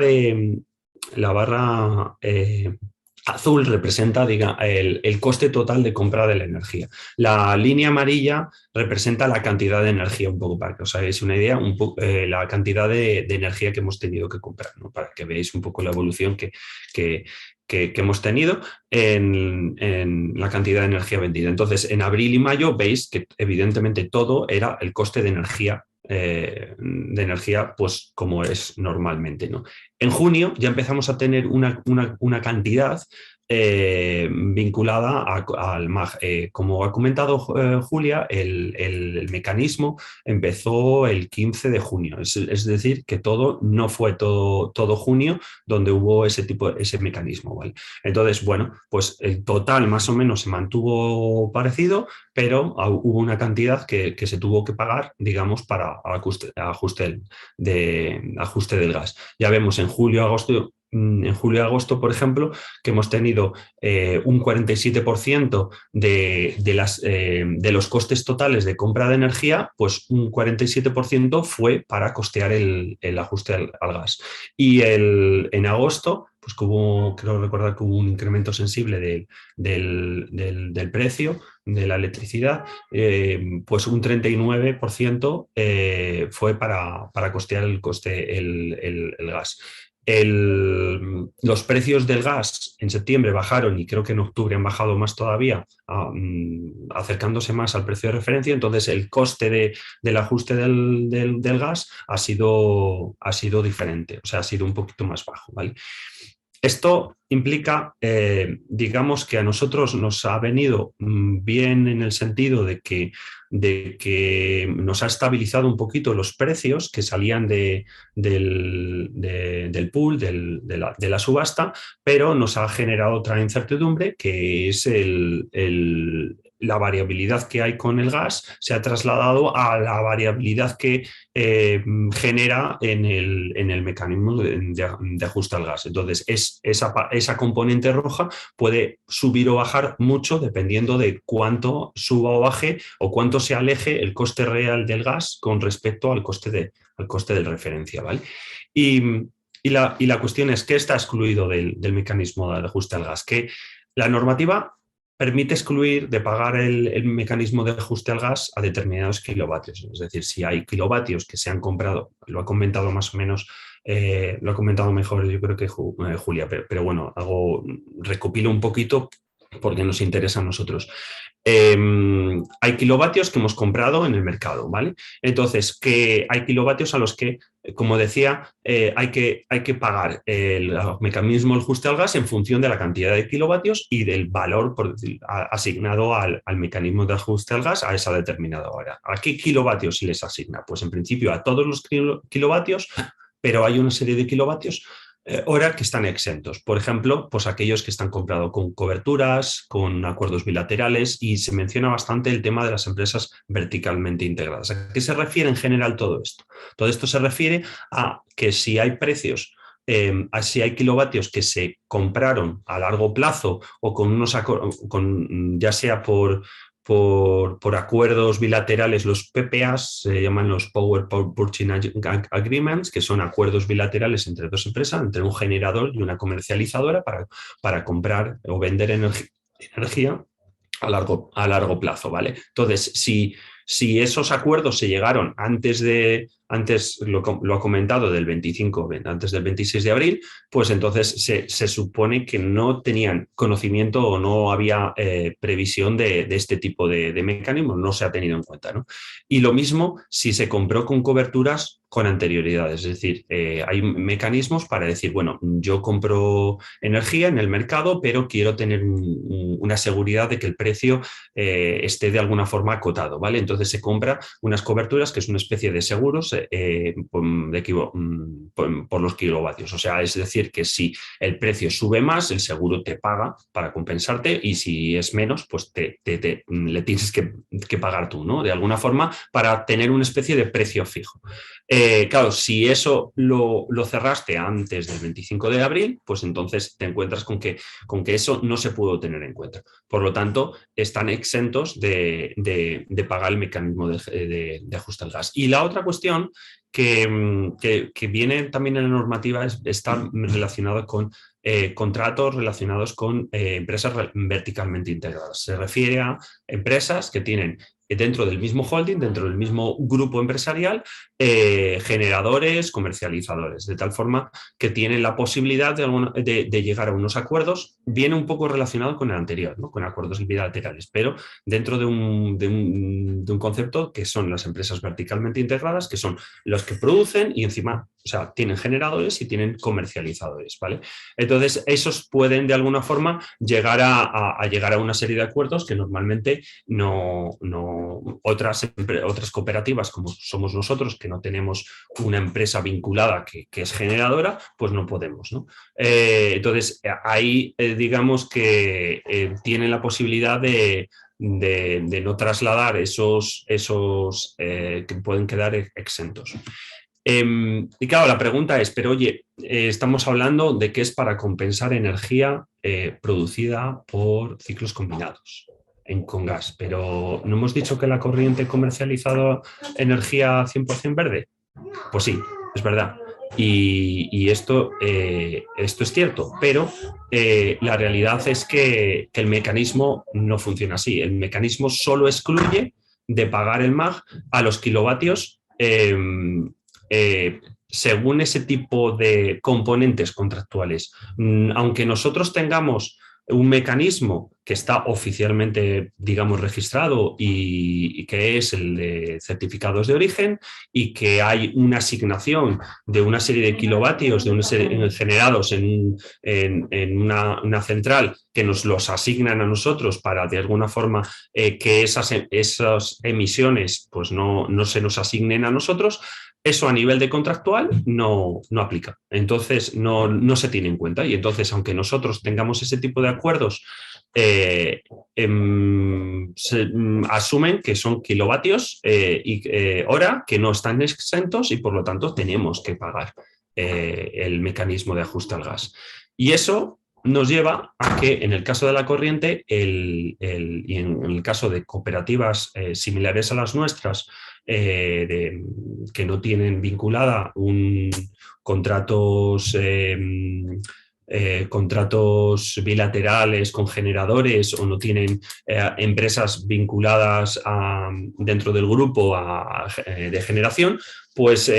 azul representa el coste total de compra de la energía. La línea amarilla representa la cantidad de energía, un poco para que os hagáis una idea, la cantidad de energía que hemos tenido que comprar, ¿no? Para que veáis un poco la evolución que hemos tenido en la cantidad de energía vendida. Entonces, en abril y mayo veis que evidentemente todo era el coste de energía, pues como es normalmente, ¿no? En junio ya empezamos a tener una cantidad vinculada al MAG. Como ha comentado Julia, el mecanismo empezó el 15 de junio, es decir, que no fue todo junio donde hubo ese mecanismo, ¿vale? Entonces, bueno, pues el total más o menos se mantuvo parecido, pero hubo una cantidad que se tuvo que pagar, digamos, para ajuste del gas. Ya vemos en julio, agosto, por ejemplo, que hemos tenido un 47% de los costes totales de compra de energía, pues un 47% fue para costear el ajuste al gas. Y en agosto, pues creo recordar que hubo un incremento sensible del precio de la electricidad, pues un 39% fue para costear el gas. Los precios del gas en septiembre bajaron y creo que en octubre han bajado más todavía, acercándose más al precio de referencia. Entonces el coste del ajuste del gas ha sido diferente, o sea, ha sido un poquito más bajo, ¿vale? Esto implica, digamos, que a nosotros nos ha venido bien en el sentido de que nos ha estabilizado un poquito los precios que salían del pool, de la subasta, pero nos ha generado otra incertidumbre, que es la variabilidad que hay con el gas se ha trasladado a la variabilidad que genera en el mecanismo de ajuste al gas. Entonces, esa componente roja puede subir o bajar mucho dependiendo de cuánto suba o baje o cuánto se aleje el coste real del gas con respecto al coste de referencia, ¿vale? Y la cuestión es, ¿qué está excluido del mecanismo de ajuste al gas? Que la normativa permite excluir de pagar el mecanismo de ajuste al gas a determinados kilovatios. Es decir, si hay kilovatios que se han comprado, lo ha comentado más o menos, lo ha comentado mejor yo creo que Julia, pero bueno, recopilo un poquito porque nos interesa a nosotros. Hay kilovatios que hemos comprado en el mercado, ¿vale? Entonces, que hay kilovatios a los que, como decía, hay que pagar el mecanismo de ajuste al gas en función de la cantidad de kilovatios y del valor asignado al mecanismo de ajuste al gas a esa determinada hora. ¿A qué kilovatios se les asigna? Pues en principio a todos los kilovatios, pero hay una serie de kilovatios hora que están exentos. Por ejemplo, pues aquellos que están comprados con coberturas, con acuerdos bilaterales, y se menciona bastante el tema de las empresas verticalmente integradas. ¿A qué se refiere en general todo esto? Todo esto se refiere a que si hay precios, si hay kilovatios que se compraron a largo plazo o ya sea por acuerdos bilaterales, los PPAs se llaman los Power Purchasing Agreements, que son acuerdos bilaterales entre dos empresas, entre un generador y una comercializadora para comprar o vender energía a largo plazo, ¿vale? Entonces, si esos acuerdos se llegaron antes lo ha comentado, del 25, antes del 26 de abril, pues entonces se supone que no tenían conocimiento o no había previsión de este tipo de mecanismos, no se ha tenido en cuenta, ¿no? Y lo mismo si se compró con coberturas con anterioridad, es decir, hay mecanismos para decir, bueno, yo compro energía en el mercado, pero quiero tener una seguridad de que el precio esté de alguna forma acotado, ¿vale? Entonces se compra unas coberturas que es una especie de seguros por los kilovatios. O sea, es decir, que si el precio sube más, el seguro te paga para compensarte, y si es menos, pues le tienes que pagar tú, ¿no? De alguna forma, para tener una especie de precio fijo. Claro, si eso lo cerraste antes del 25 de abril, pues entonces te encuentras con que eso no se pudo tener en cuenta. Por lo tanto, están exentos de pagar el mecanismo de ajuste al gas. Y la otra cuestión que viene también en la normativa está relacionada con contratos relacionados con empresas verticalmente integradas. Se refiere a empresas que tienen dentro del mismo holding, dentro del mismo grupo empresarial, generadores, comercializadores, de tal forma que tienen la posibilidad de llegar a unos acuerdos, viene un poco relacionado con el anterior, ¿no? Con acuerdos bilaterales, pero dentro de un concepto que son las empresas verticalmente integradas, que son los que producen y encima, o sea, tienen generadores y tienen comercializadores, ¿vale? Entonces, esos pueden de alguna forma llegar a una serie de acuerdos que normalmente otras cooperativas como somos nosotros, que no tenemos una empresa vinculada que es generadora, pues no podemos, ¿no? Entonces, ahí digamos que tienen la posibilidad de no trasladar esos que pueden quedar exentos. Y claro, la pregunta es, pero oye, estamos hablando de que es para compensar energía producida por ciclos combinados con gas, pero ¿no hemos dicho que la corriente comercializada energía 100% verde? Pues sí, es verdad. Y esto es cierto, pero la realidad es que el mecanismo no funciona así. El mecanismo solo excluye de pagar el MAG a los kilovatios según ese tipo de componentes contractuales. Aunque nosotros tengamos un mecanismo que está oficialmente, digamos, registrado y que es el de certificados de origen y que hay una asignación de una serie de kilovatios generados en una central que nos los asignan a nosotros para de alguna forma que esas emisiones pues no se nos asignen a nosotros. Eso a nivel de contractual no aplica, entonces no se tiene en cuenta y entonces aunque nosotros tengamos ese tipo de acuerdos asumen que son kilovatios hora que no están exentos y por lo tanto tenemos que pagar el mecanismo de ajuste al gas. Y eso nos lleva a que en el caso de la corriente y en el caso de cooperativas similares a las nuestras, que no tienen vinculada contratos bilaterales con generadores o no tienen empresas vinculadas dentro del grupo de generación, pues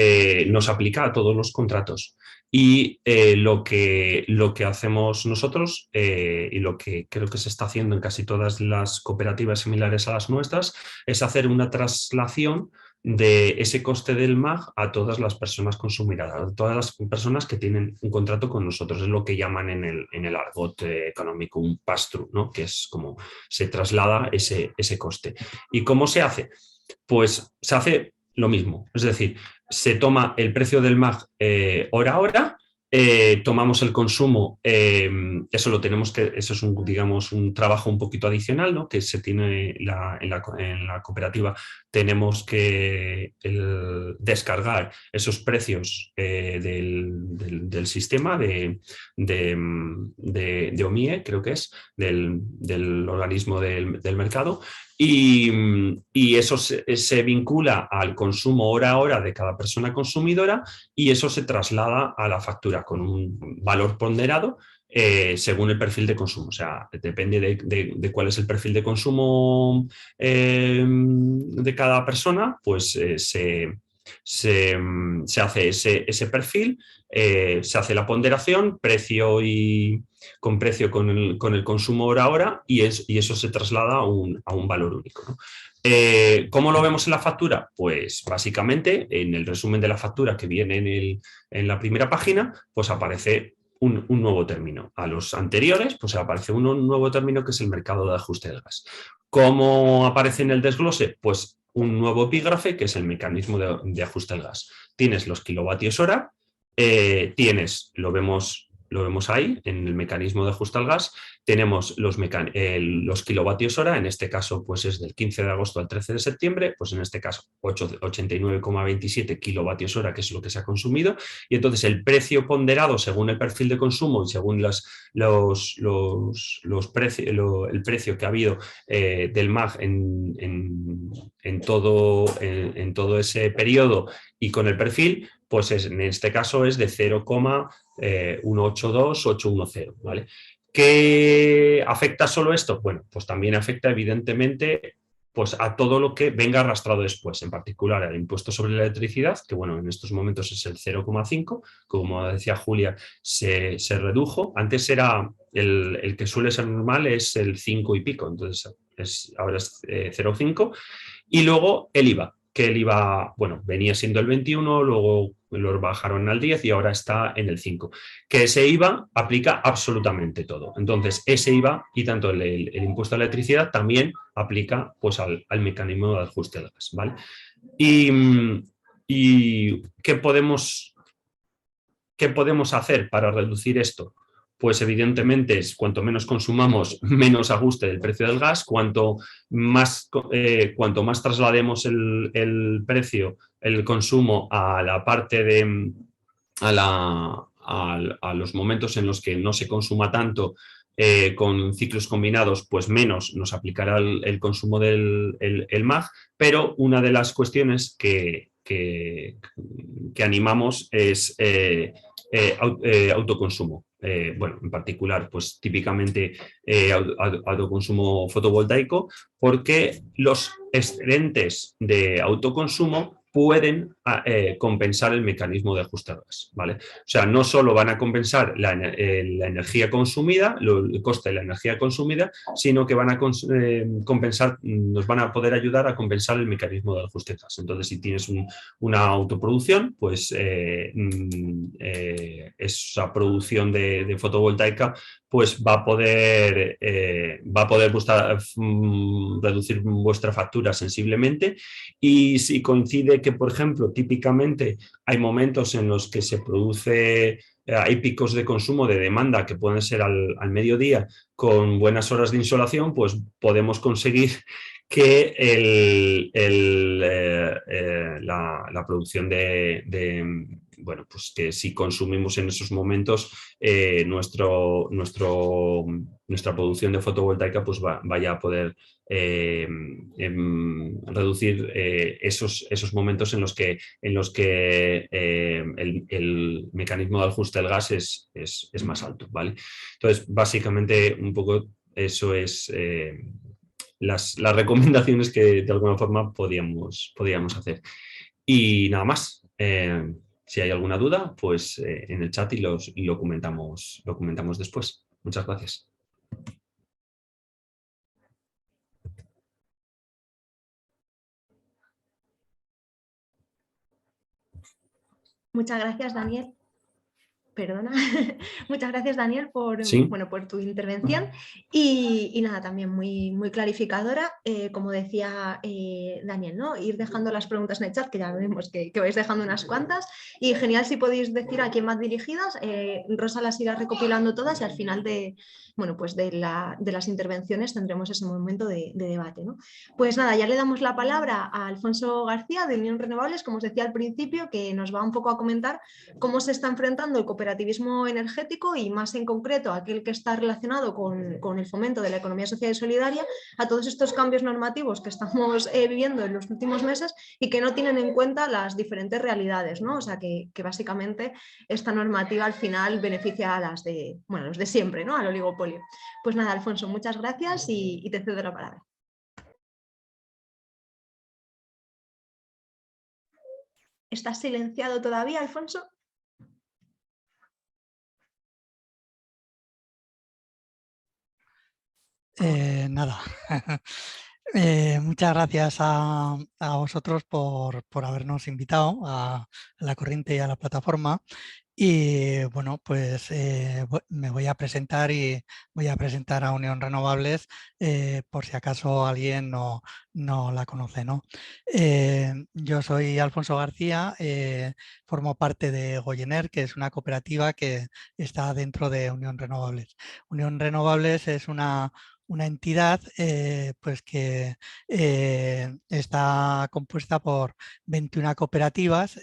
nos aplica a todos los contratos. Y lo que hacemos nosotros y lo que creo que se está haciendo en casi todas las cooperativas similares a las nuestras es hacer una traslación de ese coste del MAG a todas las personas consumidoras, a todas las personas que tienen un contrato con nosotros. Es lo que llaman en el argot económico un pass-through, ¿no? Que es como se traslada ese coste. ¿Y cómo se hace? Pues se hace lo mismo, es decir, se toma el precio del MAG hora a hora, tomamos el consumo, eso es un trabajo un poquito adicional, ¿no? Que se tiene en la cooperativa, tenemos que descargar esos precios del sistema de OMIE, creo que es, del organismo del mercado, y eso se vincula al consumo hora a hora de cada persona consumidora y eso se traslada a la factura con un valor ponderado según el perfil de consumo. O sea, depende de cuál es el perfil de consumo de cada persona, pues se hace ese perfil, se hace la ponderación, con el consumo hora a hora y eso se traslada a un valor único, ¿no? ¿Cómo lo vemos en la factura? Pues básicamente en el resumen de la factura que viene en la primera página, pues aparece un nuevo término. A los anteriores, pues aparece un nuevo término que es el mercado de ajuste del gas. ¿Cómo aparece en el desglose? Pues un nuevo epígrafe que es el mecanismo de ajuste del gas. Tienes los kilovatios hora, lo vemos ahí en el mecanismo de ajuste al gas, Tenemos los kilovatios hora, en este caso pues es del 15 de agosto al 13 de septiembre, pues en este caso 89,27 kilovatios hora, que es lo que se ha consumido, y entonces el precio ponderado según el perfil de consumo y según el precio que ha habido del MAG en todo ese periodo y con el perfil, pues en este caso es de 0,182810, ¿vale? ¿Qué afecta solo esto? Bueno, pues también afecta evidentemente pues a todo lo que venga arrastrado después, en particular al impuesto sobre la electricidad, que bueno, en estos momentos es el 0,5, como decía Julia, se redujo. Antes era el que suele ser normal es el 5 y pico, entonces ahora es 0,5. Y luego el IVA, que el IVA, bueno, venía siendo el 21, luego lo bajaron al 10 y ahora está en el 5. Que ese IVA aplica absolutamente todo. Entonces, ese IVA y tanto el impuesto a la electricidad también aplica pues, al mecanismo de ajuste de gas, ¿vale? ¿Y qué podemos hacer para reducir esto? Pues evidentemente cuanto menos consumamos, menos ajuste del precio del gas, cuanto más traslademos el precio, el consumo a la parte a los momentos en los que no se consuma tanto con ciclos combinados, pues menos nos aplicará el consumo del MAG, pero una de las cuestiones que animamos es autoconsumo. Bueno, en particular, pues típicamente autoconsumo fotovoltaico, porque los excedentes de autoconsumo pueden compensar el mecanismo de ajuste de gas, ¿vale? O sea, no solo van a compensar la energía consumida, el coste de la energía consumida, sino que van a compensar, nos van a poder ayudar a compensar el mecanismo de ajuste de gas. Entonces, si tienes una autoproducción, pues esa producción de fotovoltaica pues va a poder reducir vuestra factura sensiblemente. Y si coincide que, por ejemplo, típicamente hay momentos en los que se produce, hay picos de consumo de demanda que pueden ser al mediodía con buenas horas de insolación, pues podemos conseguir que la producción bueno, pues que si consumimos en esos momentos nuestra producción de fotovoltaica pues vaya a poder reducir esos momentos en los que el mecanismo de ajuste del gas es más alto, ¿vale? Entonces, básicamente, un poco eso es las recomendaciones que de alguna forma podíamos hacer. Y nada más. Si hay alguna duda, pues en el chat y lo comentamos después. Muchas gracias. Muchas gracias, Daniel. Perdona. Muchas gracias, Daniel, por, ¿Sí? bueno, por tu intervención y nada, también muy clarificadora. Como decía Daniel, ¿no? Ir dejando las preguntas en el chat, que ya vemos que vais dejando unas cuantas, y genial si podéis decir a quién van dirigidas. Rosa las irá recopilando todas y al final bueno, pues de las intervenciones tendremos ese momento de debate, ¿no? Pues nada, ya le damos la palabra a Alfonso García de Unión Renovables, como os decía al principio, que nos va un poco a comentar cómo se está enfrentando el cooperativismo energético y más en concreto aquel que está relacionado con el fomento de la economía social y solidaria a todos estos cambios normativos que estamos viviendo en los últimos meses y que no tienen en cuenta las diferentes realidades, ¿no? O sea que básicamente esta normativa al final beneficia a los de siempre, ¿no? Al oligopolio. Pues nada, Alfonso, muchas gracias y te cedo la palabra. ¿Estás silenciado todavía, Alfonso? Nada. Muchas gracias a vosotros por habernos invitado a la corriente y a la plataforma. Y bueno, pues me voy a presentar y voy a presentar a Unión Renovables por si acaso alguien no la conoce, ¿no? Yo soy Alfonso García, formo parte de Goyener, que es una cooperativa que está dentro de Unión Renovables. Unión Renovables es una entidad pues que está compuesta por 21 cooperativas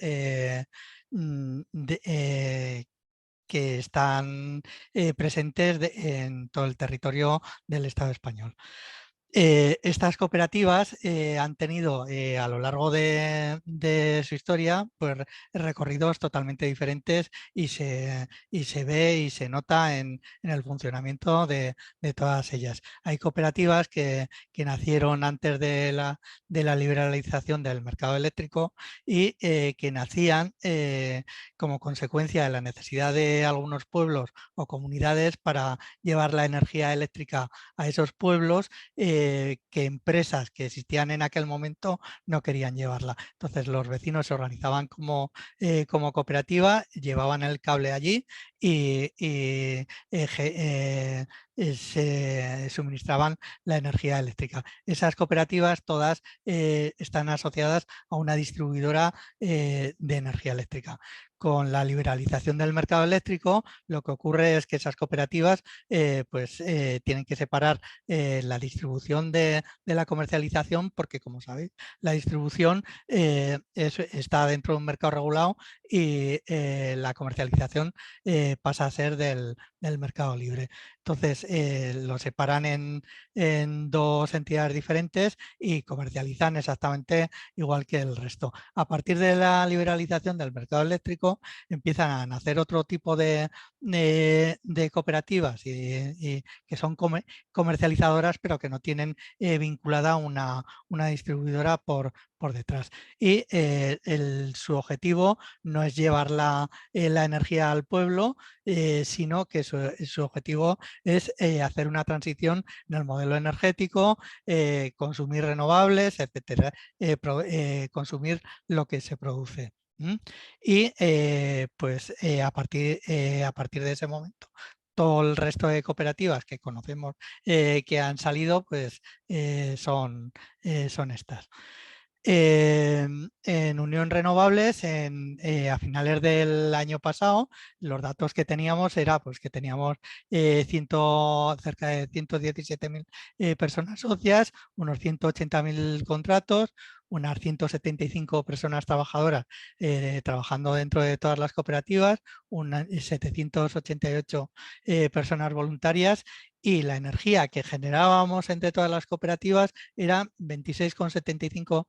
que están presentes en todo el territorio del Estado español. Estas cooperativas han tenido a lo largo de su historia pues, recorridos totalmente diferentes y se ve y se nota en el funcionamiento de todas ellas. Hay cooperativas que nacieron antes de la liberalización del mercado eléctrico y que nacían como consecuencia de la necesidad de algunos pueblos o comunidades para llevar la energía eléctrica a esos pueblos que empresas que existían en aquel momento no querían llevarla. Entonces los vecinos se organizaban como cooperativa, llevaban el cable allí y se suministraban la energía eléctrica. Esas cooperativas todas están asociadas a una distribuidora de energía eléctrica. Con la liberalización del mercado eléctrico, lo que ocurre es que esas cooperativas tienen que separar la distribución de la comercialización, porque como sabéis, la distribución está dentro de un mercado regulado y la comercialización pasa a ser del mercado libre. Entonces lo separan en dos entidades diferentes y comercializan exactamente igual que el resto. A partir de la liberalización del mercado eléctrico empiezan a nacer otro tipo de cooperativas y que son comercializadoras, pero que no tienen vinculada una distribuidora por detrás. Y su objetivo no es llevar la energía al pueblo, sino que su objetivo es hacer una transición en el modelo energético, consumir renovables, etcétera, consumir lo que se produce. Y a partir de ese momento, todo el resto de cooperativas que conocemos que han salido, pues son estas. En Unión Renovables, a finales del año pasado, los datos que teníamos era pues, que teníamos cerca de 117.000 personas socias, unos 180.000 contratos, unas 175 personas trabajadoras trabajando dentro de todas las cooperativas, unas 788 personas voluntarias, y la energía que generábamos entre todas las cooperativas era 26,75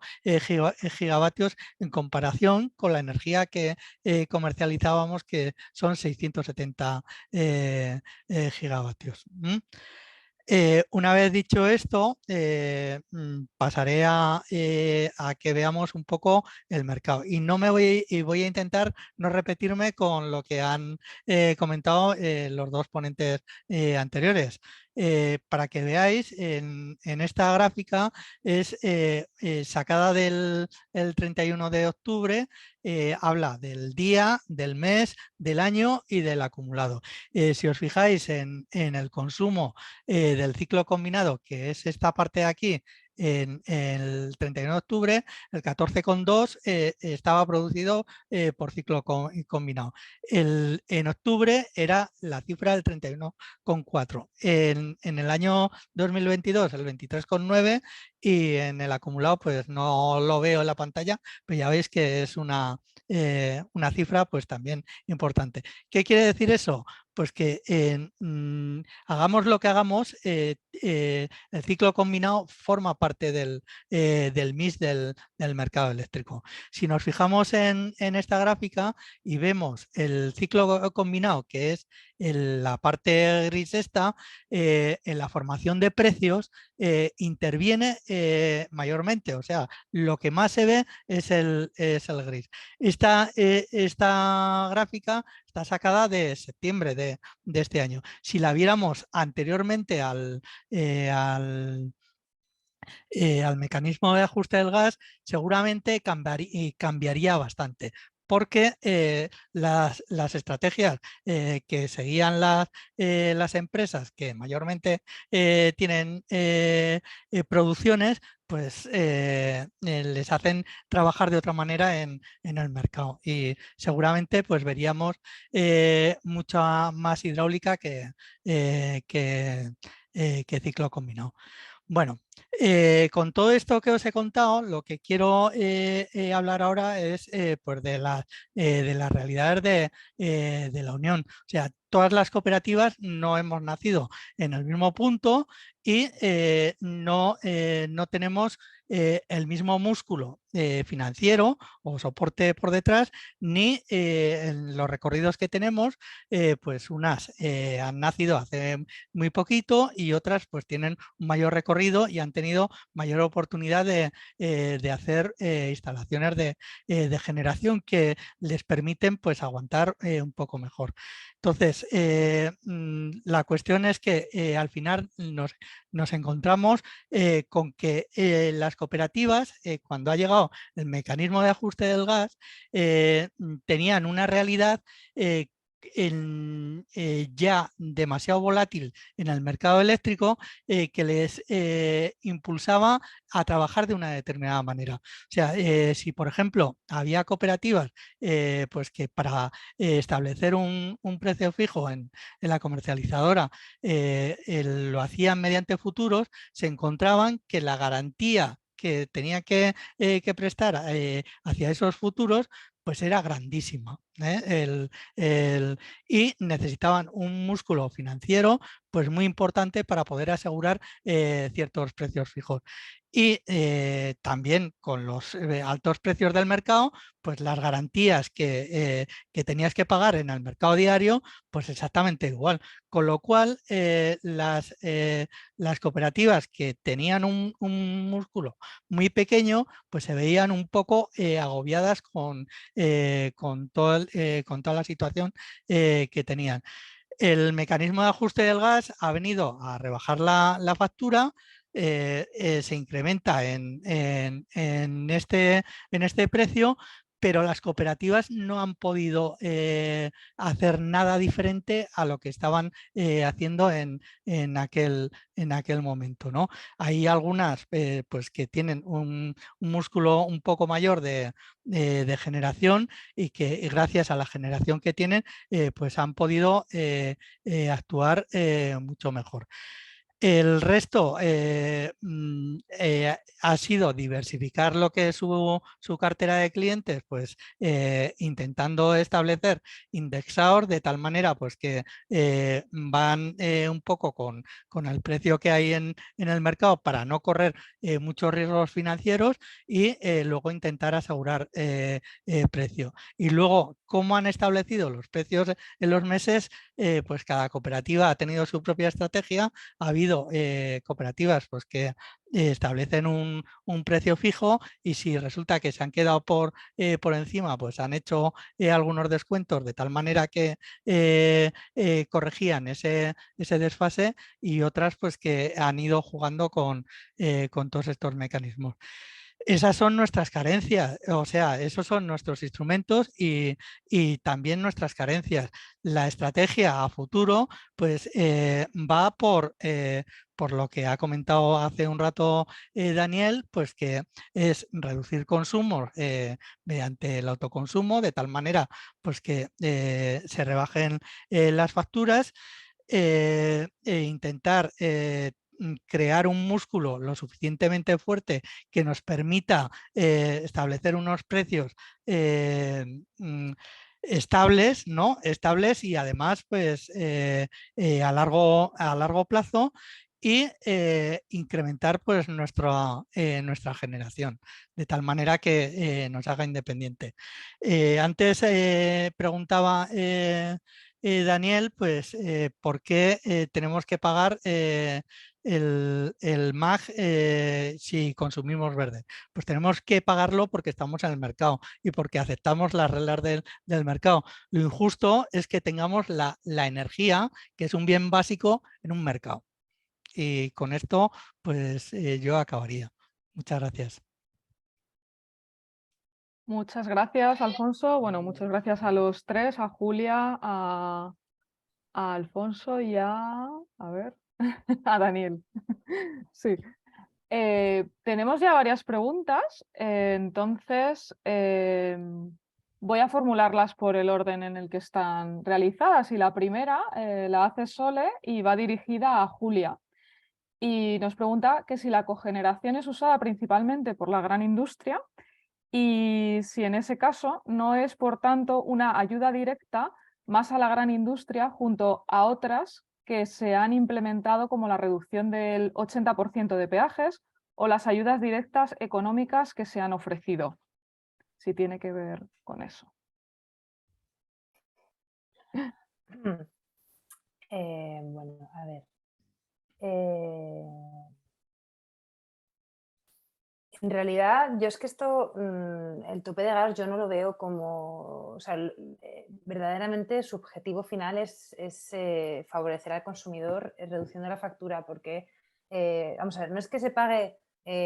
gigavatios en comparación con la energía que comercializábamos, que son 670 gigavatios. Una vez dicho esto, pasaré a que veamos un poco el mercado. Y voy a intentar no repetirme con lo que han comentado los dos ponentes anteriores. Para que veáis, en esta gráfica es sacada del 31 de octubre, habla del día, del mes, del año y del acumulado. Si os fijáis en el consumo del ciclo combinado, que es esta parte de aquí, en el 31 de octubre, el 14,2 estaba producido por ciclo combinado. En octubre era la cifra del 31,4. En el año 2022 el 23,9, y en el acumulado pues no lo veo en la pantalla, pero ya veis que es una cifra pues también importante. ¿Qué quiere decir eso? Pues que hagamos lo que hagamos, el ciclo combinado forma parte del mix del mercado eléctrico. Si nos fijamos en esta gráfica y vemos el ciclo combinado, que es la parte gris esta, en la formación de precios interviene mayormente, o sea, lo que más se ve es el gris. Esta gráfica está sacada de septiembre de este año. Si la viéramos anteriormente al al mecanismo de ajuste del gas, seguramente cambiaría bastante. Porque las estrategias que seguían las empresas que mayormente tienen producciones, pues les hacen trabajar de otra manera en el mercado. Y seguramente pues veríamos mucha más hidráulica que ciclo combinado. Bueno, con todo esto que os he contado, lo que quiero hablar ahora es pues de las realidades de la Unión. O sea, todas las cooperativas no hemos nacido en el mismo punto y no tenemos el mismo músculo financiero o soporte por detrás, ni en los recorridos que tenemos, pues unas han nacido hace muy poquito y otras pues tienen un mayor recorrido y han tenido mayor oportunidad de hacer instalaciones de generación que les permiten pues aguantar un poco mejor. Entonces, la cuestión es que al final nos encontramos con que las cooperativas, cuando ha llegado el mecanismo de ajuste del gas, tenían una realidad ya demasiado volátil en el mercado eléctrico que les impulsaba a trabajar de una determinada manera. O sea, si por ejemplo había cooperativas pues que para establecer un precio fijo en la comercializadora lo hacían mediante futuros, se encontraban que la garantía que tenía que prestar hacia esos futuros pues era grandísima. Y necesitaban un músculo financiero pues muy importante para poder asegurar ciertos precios fijos. Y también con los altos precios del mercado, pues las garantías que tenías que pagar en el mercado diario, pues exactamente igual. Con lo cual, las cooperativas que tenían un músculo muy pequeño, pues se veían un poco agobiadas con toda la situación que tenían. El mecanismo de ajuste del gas ha venido a rebajar la factura, se incrementa en este precio, pero las cooperativas no han podido hacer nada diferente a lo que estaban haciendo en aquel momento, ¿no? Hay algunas pues que tienen un músculo un poco mayor de generación y que gracias a la generación que tienen pues han podido actuar mucho mejor. El resto ha sido diversificar lo que es su cartera de clientes, pues intentando establecer indexados de tal manera pues que van un poco con el precio que hay en el mercado para no correr muchos riesgos financieros y luego intentar asegurar precio. Y luego, ¿cómo han establecido los precios en los meses? Pues cada cooperativa ha tenido su propia estrategia. Ha habido cooperativas pues, que establecen un precio fijo y si resulta que se han quedado por encima, pues han hecho algunos descuentos de tal manera que corregían ese desfase y otras pues que han ido jugando con todos estos mecanismos. Esas son nuestras carencias, o sea, esos son nuestros instrumentos y también nuestras carencias. La estrategia a futuro pues va por lo que ha comentado hace un rato Daniel, pues que es reducir consumos mediante el autoconsumo de tal manera pues que se rebajen las facturas e intentar crear un músculo lo suficientemente fuerte que nos permita establecer unos precios estables, ¿no? Estables y además pues a largo plazo y incrementar pues nuestra generación de tal manera que nos haga independiente. Antes preguntaba Daniel, pues ¿por qué tenemos que pagar el MAG si consumimos verde? Pues tenemos que pagarlo porque estamos en el mercado y porque aceptamos las reglas del mercado. Lo injusto es que tengamos la energía, que es un bien básico en un mercado. Y con esto, pues yo acabaría. Muchas gracias. Muchas gracias, Alfonso. Bueno, muchas gracias a los tres, a Julia, a Alfonso y a ver, a Daniel. Sí. Tenemos ya varias preguntas, entonces voy a formularlas por el orden en el que están realizadas. Y la primera la hace Sole y va dirigida a Julia. Y nos pregunta que si la cogeneración es usada principalmente por la gran industria y si en ese caso no es, por tanto, una ayuda directa más a la gran industria junto a otras que se han implementado, como la reducción del 80% de peajes o las ayudas directas económicas que se han ofrecido, si tiene que ver con eso. Bueno, a ver. En realidad, yo es que esto, el tope de gas, yo no lo veo como, o sea, verdaderamente su objetivo final es favorecer al consumidor reduciendo la factura, porque, vamos a ver, no es que se pague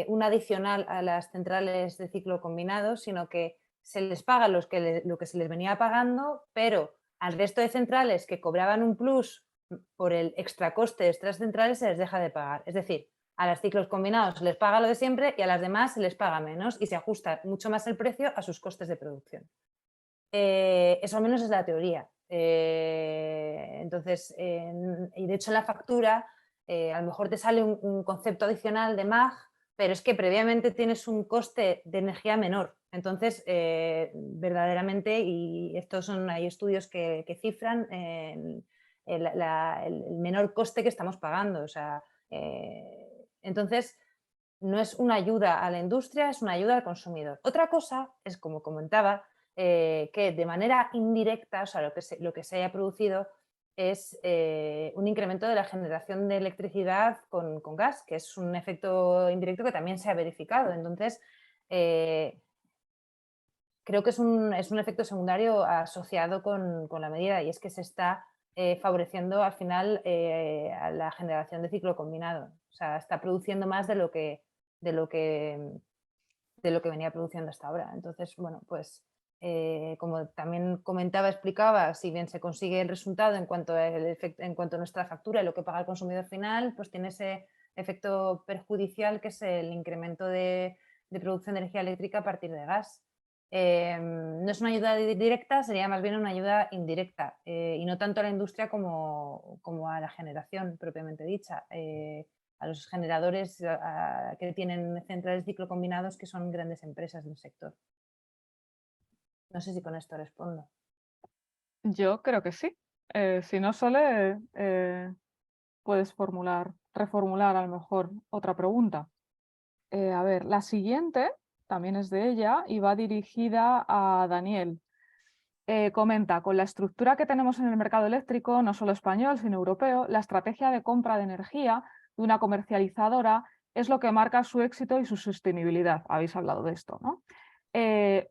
un adicional a las centrales de ciclo combinado, sino que se les paga lo que se les venía pagando, pero al resto de centrales que cobraban un plus por el extra coste de estas centrales se les deja de pagar. Es decir, a los ciclos combinados se les paga lo de siempre y a las demás se les paga menos y se ajusta mucho más el precio a sus costes de producción. Eso al menos es la teoría. Entonces, y de hecho en la factura a lo mejor te sale un concepto adicional de MAG, pero es que previamente tienes un coste de energía menor. Entonces, verdaderamente, y estos hay estudios que cifran el menor coste que estamos pagando. O sea, entonces, no es una ayuda a la industria, es una ayuda al consumidor. Otra cosa es, como comentaba, que de manera indirecta, o sea, lo que se haya producido es un incremento de la generación de electricidad con gas, que es un efecto indirecto que también se ha verificado. Entonces, creo que es un efecto secundario asociado con la medida, y es que se está favoreciendo al final a la generación de ciclo combinado. O sea, está produciendo más de lo que venía produciendo hasta ahora. Entonces, bueno, pues como también comentaba, explicaba, si bien se consigue el resultado en cuanto a nuestra factura y lo que paga el consumidor final, pues tiene ese efecto perjudicial, que es el incremento de producción de energía eléctrica a partir de gas. No es una ayuda directa, sería más bien una ayuda indirecta, y no tanto a la industria como a la generación propiamente dicha, a los generadores que tienen centrales de ciclo combinados, que son grandes empresas del sector. No sé si con esto respondo. Yo creo que sí. Si no, Sole, puedes reformular a lo mejor otra pregunta. A ver, la siguiente también es de ella y va dirigida a Daniel. Comenta, con la estructura que tenemos en el mercado eléctrico, no solo español, sino europeo, la estrategia de compra de energía de una comercializadora es lo que marca su éxito y su sostenibilidad. Habéis hablado de esto, ¿no?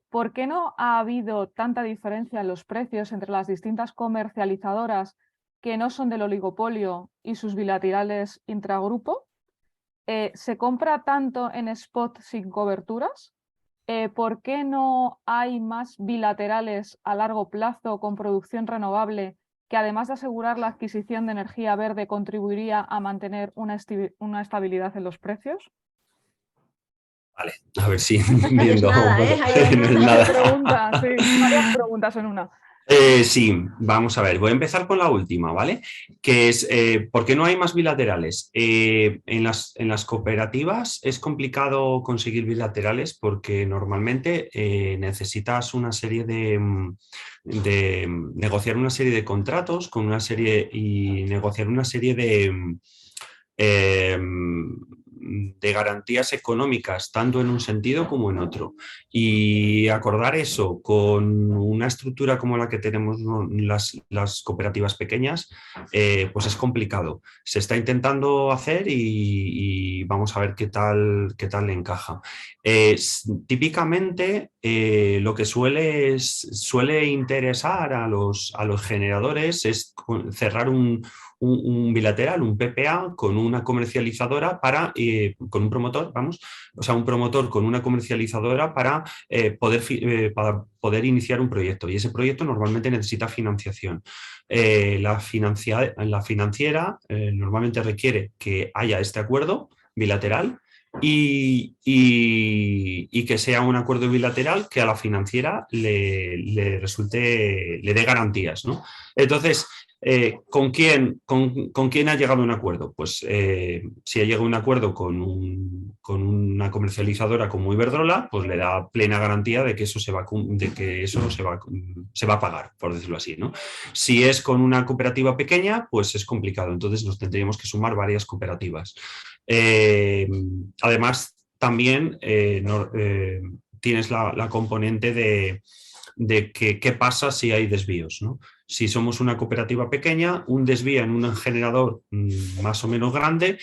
¿Por qué no ha habido tanta diferencia en los precios entre las distintas comercializadoras que no son del oligopolio y sus bilaterales intragrupo? ¿Se compra tanto en spot sin coberturas? ¿Por qué no hay más bilaterales a largo plazo con producción renovable que, además de asegurar la adquisición de energía verde, contribuiría a mantener una estabilidad en los precios? Vale, a ver si No es viendo. nada, bueno, no es no es nada. nada. Sí, varias preguntas en una. Sí, vamos a ver, voy a empezar con la última, ¿vale? Que es, ¿por qué no hay más bilaterales? En las cooperativas es complicado conseguir bilaterales porque normalmente necesitas una serie de negociar una serie de contratos con una serie y negociar una serie de garantías económicas, tanto en un sentido como en otro. Y acordar eso con una estructura como la que tenemos las cooperativas pequeñas, pues es complicado. Se está intentando hacer y vamos a ver qué tal le encaja. Típicamente lo que suele interesar a los generadores es cerrar un bilateral, un PPA con una comercializadora con un promotor, un promotor con una comercializadora para poder iniciar un proyecto, y ese proyecto normalmente necesita financiación. La financiera normalmente requiere que haya este acuerdo bilateral y que sea un acuerdo bilateral que a la financiera le dé garantías, ¿no? Entonces, ¿con quién ha llegado a un acuerdo? Pues si ha llegado a un acuerdo con una comercializadora como Iberdrola, pues le da plena garantía de que eso se va a pagar, por decirlo así, ¿no? Si es con una cooperativa pequeña, pues es complicado, entonces nos tendríamos que sumar varias cooperativas. Además, también tienes la componente de qué pasa si hay desvíos, ¿no? Si somos una cooperativa pequeña, un desvío en un generador más o menos grande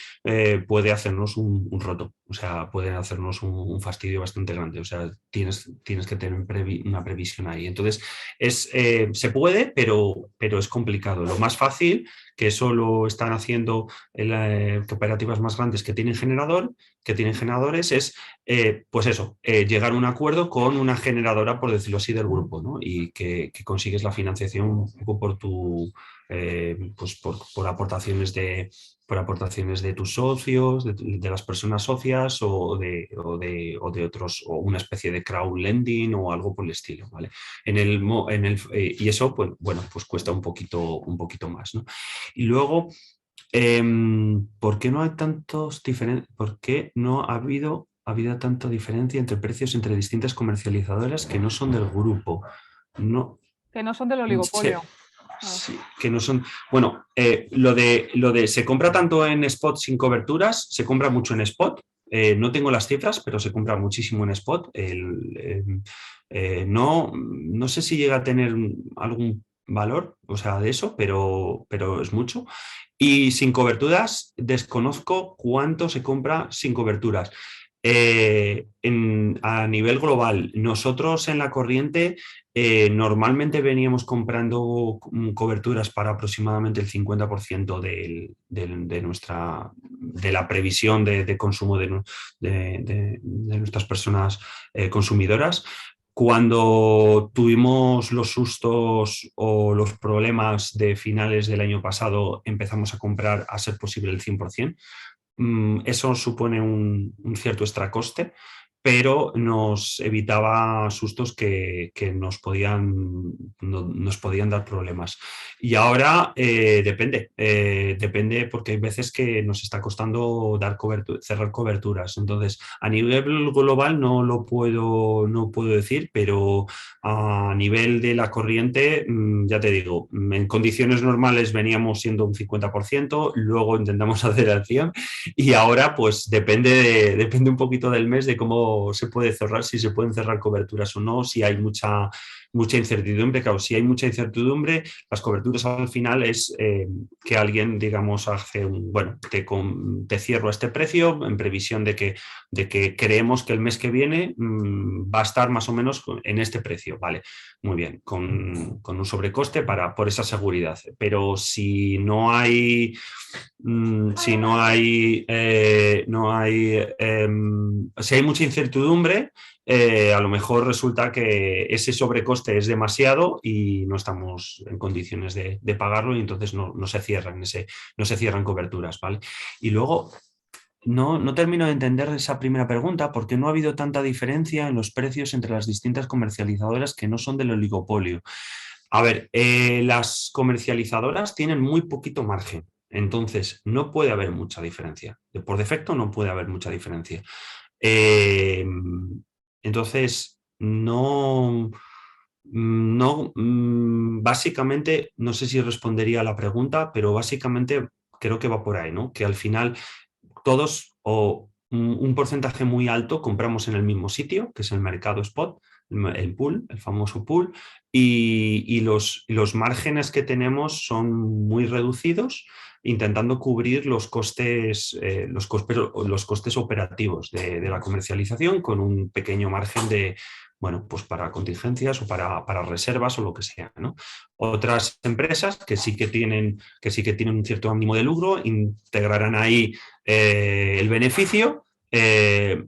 puede hacernos un roto, o sea, puede hacernos un fastidio bastante grande, o sea, tienes que tener una previsión ahí. Entonces, se puede, pero es complicado. Lo más fácil, que eso lo están haciendo cooperativas más grandes que tienen generadores, es pues eso, llegar a un acuerdo con una generadora, por decirlo así, del grupo, ¿no? Y que consigues la financiación un poco por por aportaciones de tus socios, de las personas socias o de otros, o una especie de crowdlending o algo por el estilo, ¿vale? Y eso, pues, bueno, pues cuesta un poquito más, ¿no? Y luego, ¿por qué no hay por qué no ha habido tanta diferencia entre precios entre distintas comercializadoras que no son del grupo? No. Que no son del oligopolio. Sí, que no son. Bueno, lo de se compra tanto en spot sin coberturas, se compra mucho en spot. No tengo las cifras, pero se compra muchísimo en spot. No sé si llega a tener algún valor, o sea, de eso, pero es mucho. Y sin coberturas, desconozco cuánto se compra sin coberturas. A nivel global, nosotros en la corriente normalmente veníamos comprando coberturas para aproximadamente el 50% de la previsión de consumo de nuestras personas consumidoras. Cuando tuvimos los sustos o los problemas de finales del año pasado, empezamos a comprar, a ser posible, el 100%. Eso supone un cierto extracoste, pero nos evitaba sustos que nos podían dar problemas. Y ahora depende, porque hay veces que nos está costando cerrar coberturas. Entonces, a nivel global no puedo decir, pero a nivel de la corriente, ya te digo, en condiciones normales veníamos siendo un 50%, luego intentamos hacer el 100%, y ahora pues depende un poquito del mes de cómo se puede cerrar, si se pueden cerrar coberturas o no, si hay mucha incertidumbre. Claro, si hay mucha incertidumbre, las coberturas al final es que alguien, digamos, hace te cierro a este precio en previsión de que creemos que el mes que viene va a estar más o menos en este precio, vale, muy bien, con un sobrecoste por esa seguridad. Pero si hay mucha incertidumbre, a lo mejor resulta que ese sobrecoste es demasiado y no estamos en condiciones de pagarlo, y entonces no se cierran coberturas, ¿vale? Y luego no termino de entender esa primera pregunta, porque no ha habido tanta diferencia en los precios entre las distintas comercializadoras que no son del oligopolio. A ver, las comercializadoras tienen muy poquito margen, entonces no puede haber mucha diferencia. Por defecto no puede haber mucha diferencia. Entonces, básicamente, no sé si respondería a la pregunta, pero básicamente creo que va por ahí, ¿no? Que al final todos, o un porcentaje muy alto, compramos en el mismo sitio, que es el mercado spot, el pool, el famoso pool, y los márgenes que tenemos son muy reducidos, intentando cubrir los costes operativos de la comercialización, con un pequeño margen bueno, pues para contingencias o para reservas o lo que sea, ¿no? Otras empresas que sí que tienen un cierto ánimo de lucro integrarán ahí el beneficio.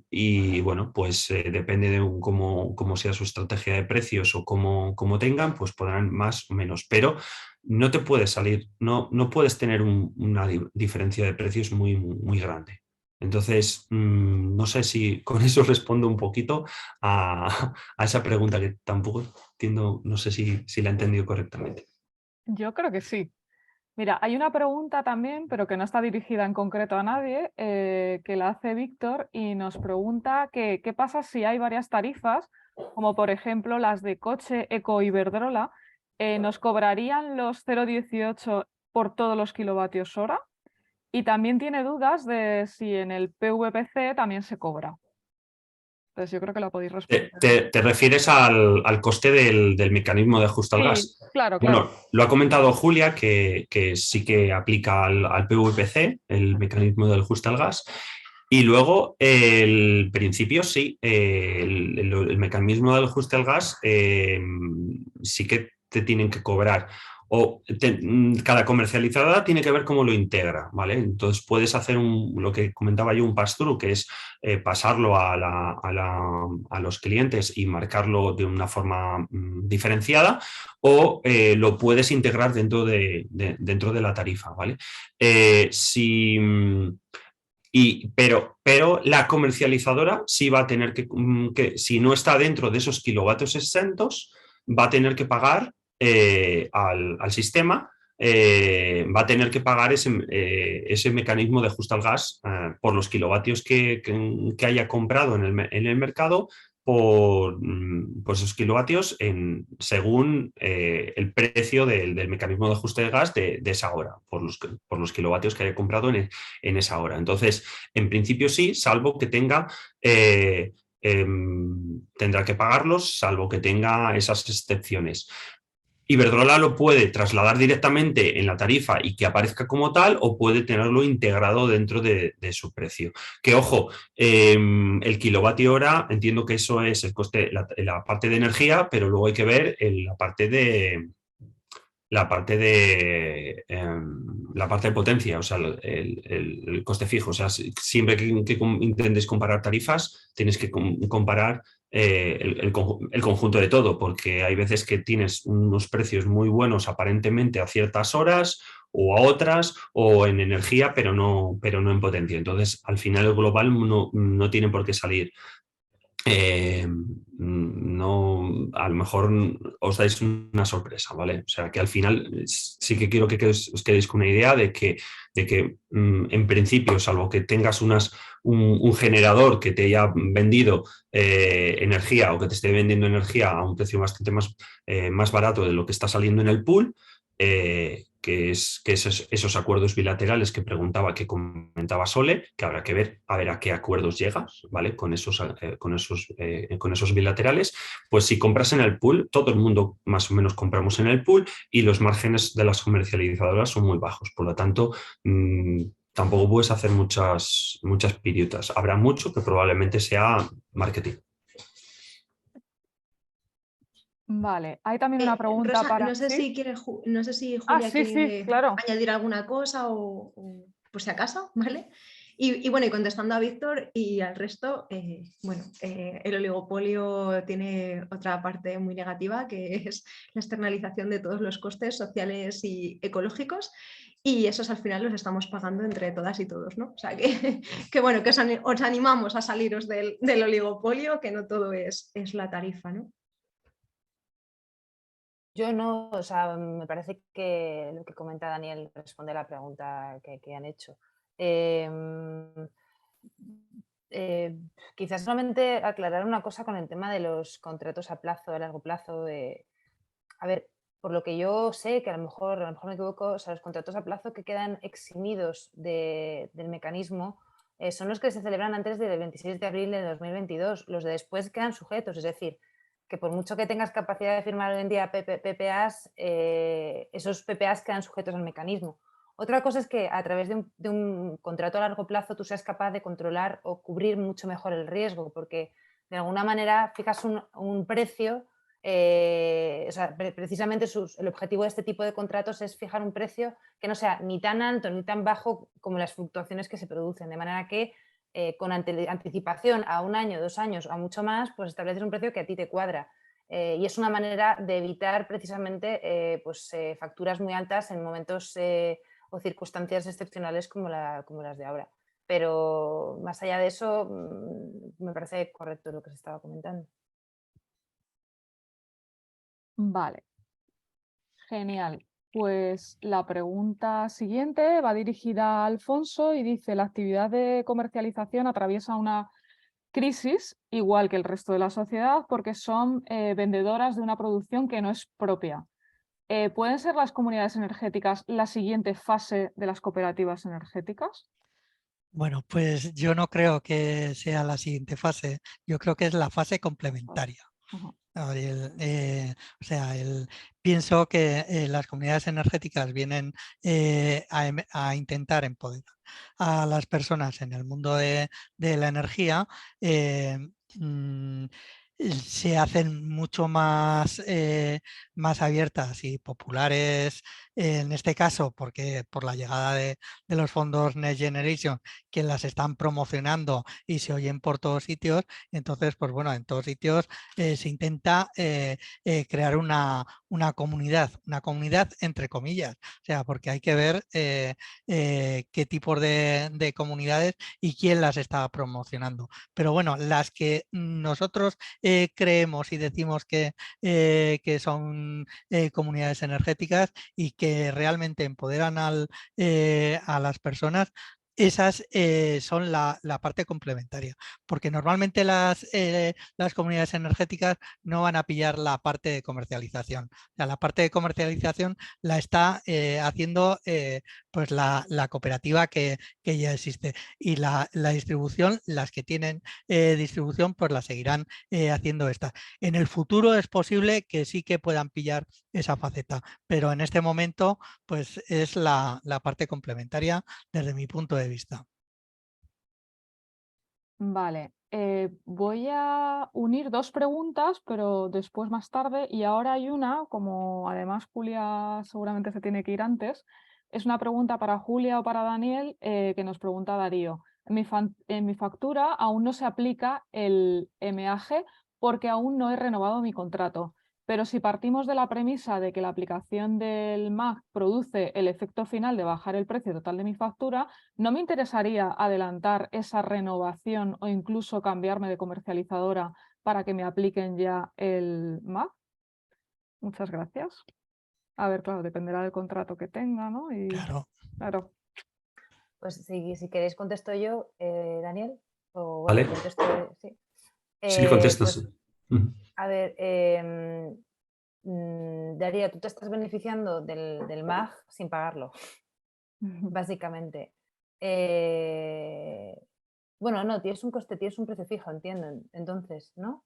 Y bueno, pues depende de cómo sea su estrategia de precios o cómo tengan, pues podrán más o menos. Pero no te puedes salir, no puedes tener una diferencia de precios muy grande. Entonces, no sé si con eso respondo un poquito a esa pregunta que tampoco entiendo, no sé si la he entendido correctamente. Yo creo que sí. Mira, hay una pregunta también, pero que no está dirigida en concreto a nadie, que la hace Víctor y nos pregunta qué pasa si hay varias tarifas, como por ejemplo las de coche, eco y Iberdrola, ¿nos cobrarían los 0,18 por todos los kilovatios hora? Y también tiene dudas de si en el PVPC también se cobra. Entonces yo creo que la podéis responder. ¿Te refieres al coste del mecanismo de ajuste al Sí, gas? claro, Bueno, claro. lo ha comentado Julia, que sí que aplica al PVPC, el mecanismo del ajuste al gas. Y luego, el principio, sí, el mecanismo del ajuste al gas sí que te tienen que cobrar. Cada comercializadora tiene que ver cómo lo integra, ¿vale? Entonces puedes hacer lo que comentaba yo, un pass-through, que es pasarlo a los clientes y marcarlo de una forma diferenciada, o lo puedes integrar dentro de la tarifa, ¿vale? Pero la comercializadora sí va a tener que, si no está dentro de esos kilovatios exentos, va a tener que pagar al sistema, va a tener que pagar ese mecanismo de ajuste al gas por los kilovatios que haya comprado en el mercado, por esos kilovatios según el precio del mecanismo de ajuste de gas de esa hora, por los kilovatios que haya comprado en esa hora. Entonces, en principio sí, salvo que tenga, tendrá que pagarlos, salvo que tenga esas excepciones. Iberdrola lo puede trasladar directamente en la tarifa y que aparezca como tal, o puede tenerlo integrado dentro de su precio. Que ojo, el kilovatio hora, entiendo que eso es el coste, la parte de energía, pero luego hay que ver la parte de potencia, o sea, el coste fijo. O sea, siempre que intentes comparar tarifas, tienes que comparar el conjunto de todo, porque hay veces que tienes unos precios muy buenos aparentemente a ciertas horas o a otras, o en energía, pero no en potencia. Entonces, al final el global no tiene por qué salir. No, a lo mejor os dais una sorpresa, ¿vale? O sea, que al final sí que quiero que os quedéis con una idea de que en principio, salvo que tengas un generador que te haya vendido energía, o que te esté vendiendo energía a un precio bastante más barato de lo que está saliendo en el pool, que esos acuerdos bilaterales que comentaba Sole, que habrá que ver a qué acuerdos llegas, ¿vale? Con esos bilaterales. Pues si compras en el pool, todo el mundo más o menos compramos en el pool, y los márgenes de las comercializadoras son muy bajos. Por lo tanto, tampoco puedes hacer muchas piriutas. Habrá mucho que probablemente sea marketing. Vale, hay también una pregunta Rosa, para... no sé ¿Sí? si Julia sí, quiere claro. añadir alguna cosa o por si acaso, ¿vale? Y bueno, y contestando a Víctor y al resto, el oligopolio tiene otra parte muy negativa, que es la externalización de todos los costes sociales y ecológicos, y esos al final los estamos pagando entre todas y todos, ¿no? O sea que bueno, que os animamos a saliros del oligopolio, que no todo es la tarifa, ¿no? Yo no, o sea, me parece que lo que comenta Daniel responde a la pregunta que han hecho. Quizás solamente aclarar una cosa con el tema de los contratos a plazo, a largo plazo. A ver, por lo que yo sé, que a lo mejor me equivoco, o sea, los contratos a plazo que quedan eximidos del mecanismo son los que se celebran antes del 26 de abril de 2022. Los de después quedan sujetos, es decir, que por mucho que tengas capacidad de firmar hoy en día PPAs, esos PPAs quedan sujetos al mecanismo. Otra cosa es que a través de un contrato a largo plazo tú seas capaz de controlar o cubrir mucho mejor el riesgo, porque de alguna manera fijas un precio. O sea, precisamente el objetivo de este tipo de contratos es fijar un precio que no sea ni tan alto ni tan bajo como las fluctuaciones que se producen, de manera que con anticipación a 1 año, 2 años o mucho más, pues estableces un precio que a ti te cuadra. Y es una manera de evitar precisamente facturas muy altas en momentos o circunstancias excepcionales como las de ahora. Pero más allá de eso, me parece correcto lo que se estaba comentando. Vale, genial. Pues la pregunta siguiente va dirigida a Alfonso y dice: la actividad de comercialización atraviesa una crisis igual que el resto de la sociedad porque son vendedoras de una producción que no es propia. ¿Pueden ser las comunidades energéticas la siguiente fase de las cooperativas energéticas? Bueno, pues yo no creo que sea la siguiente fase, yo creo que es la fase complementaria. Ujú. Pienso que las comunidades energéticas vienen a intentar empoderar a las personas en el mundo de la energía. Se hacen mucho más abiertas y populares, en este caso porque por la llegada de los fondos Next Generation, que las están promocionando y se oyen por todos sitios. Entonces, pues bueno, en todos sitios se intenta crear una comunidad entre comillas, o sea, porque hay que ver qué tipos de comunidades y quién las está promocionando. Pero bueno, las que nosotros creemos y decimos que son comunidades energéticas y que realmente empoderan a las personas, esas son la parte complementaria, porque normalmente las comunidades energéticas no van a pillar la parte de comercialización. O sea, la parte de comercialización la está haciendo pues la cooperativa que ya existe, y la distribución, las que tienen distribución, pues la seguirán haciendo esta. En el futuro es posible que sí que puedan pillar esa faceta, pero en este momento pues es la parte complementaria desde mi punto de vista. Vale, voy a unir 2 preguntas, pero después más tarde. Y ahora hay una, como además Julia seguramente se tiene que ir antes, es una pregunta para Julia o para Daniel, que nos pregunta Darío. En mi factura aún no se aplica el MAG porque aún no he renovado mi contrato. Pero si partimos de la premisa de que la aplicación del MAG produce el efecto final de bajar el precio total de mi factura, ¿no me interesaría adelantar esa renovación o incluso cambiarme de comercializadora para que me apliquen ya el MAG? Muchas gracias. A ver, claro, dependerá del contrato que tenga, ¿no? Y, Claro. claro. Pues si queréis contesto yo, Daniel, o Vale. bueno, contesto, sí. Sí, contestas. Pues, a ver, Darío, tú te estás beneficiando del MAG sin pagarlo, básicamente. Bueno, no, tienes un coste, tienes un precio fijo, entiendo, entonces, ¿no?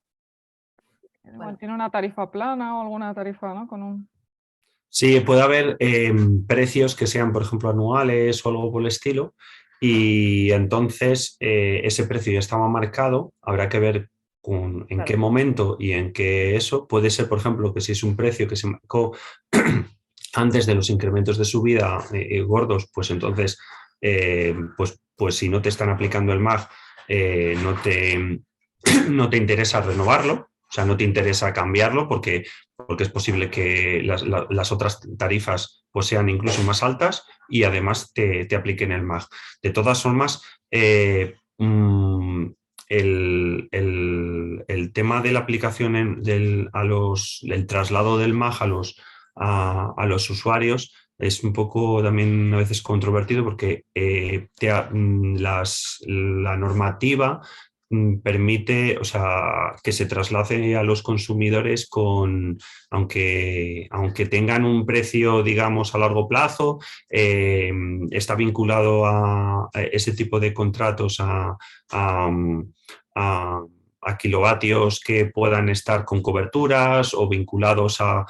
Igual Bueno. tiene una tarifa plana o alguna tarifa, ¿no? Con un... Sí, puede haber precios que sean, por ejemplo, anuales o algo por el estilo, y entonces ese precio ya estaba marcado. Habrá que ver en Claro. qué momento y en qué eso. Puede ser, por ejemplo, que si es un precio que se marcó antes de los incrementos de subida gordos, pues entonces, pues si no te están aplicando el MAG, no te interesa renovarlo. O sea, no te interesa cambiarlo porque es posible que las otras tarifas pues sean incluso más altas y además te apliquen el MAG. De todas formas, el tema de la aplicación el traslado del MAG a los usuarios es un poco también a veces controvertido porque la normativa permite, o sea, que se traslade a los consumidores aunque tengan un precio, digamos, a largo plazo, está vinculado a ese tipo de contratos a kilovatios que puedan estar con coberturas o vinculados a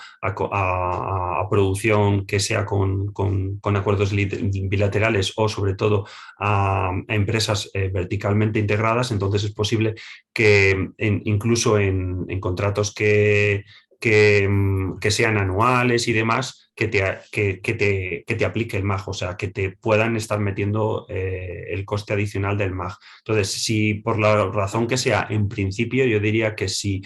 producción que sea con acuerdos bilaterales o sobre todo a empresas verticalmente integradas. Entonces es posible que incluso en contratos que sean anuales y demás, que te aplique el MAG, o sea, que te puedan estar metiendo el coste adicional del MAG. Entonces, si por la razón que sea, en principio yo diría que si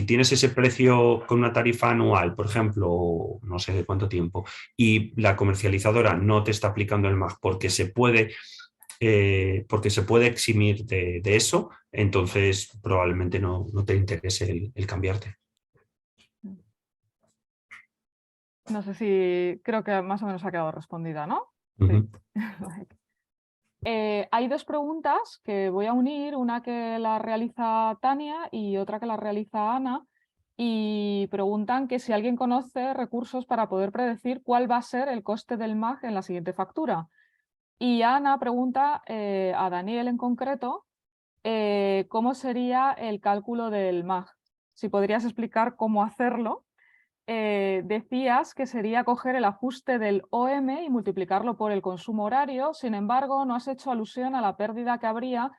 tienes ese precio con una tarifa anual, por ejemplo, no sé de cuánto tiempo, y la comercializadora no te está aplicando el MAG porque se puede eximir de eso, entonces probablemente no te interese el cambiarte. No sé si creo que más o menos ha quedado respondida, ¿no? Uh-huh. Sí. Hay dos preguntas que voy a unir, una que la realiza Tania y otra que la realiza Ana, y preguntan que si alguien conoce recursos para poder predecir cuál va a ser el coste del MAG en la siguiente factura. Y Ana pregunta a Daniel en concreto cómo sería el cálculo del MAG. Si podrías explicar cómo hacerlo. Decías que sería coger el ajuste del OM y multiplicarlo por el consumo horario. Sin embargo, no has hecho alusión a la pérdida que habría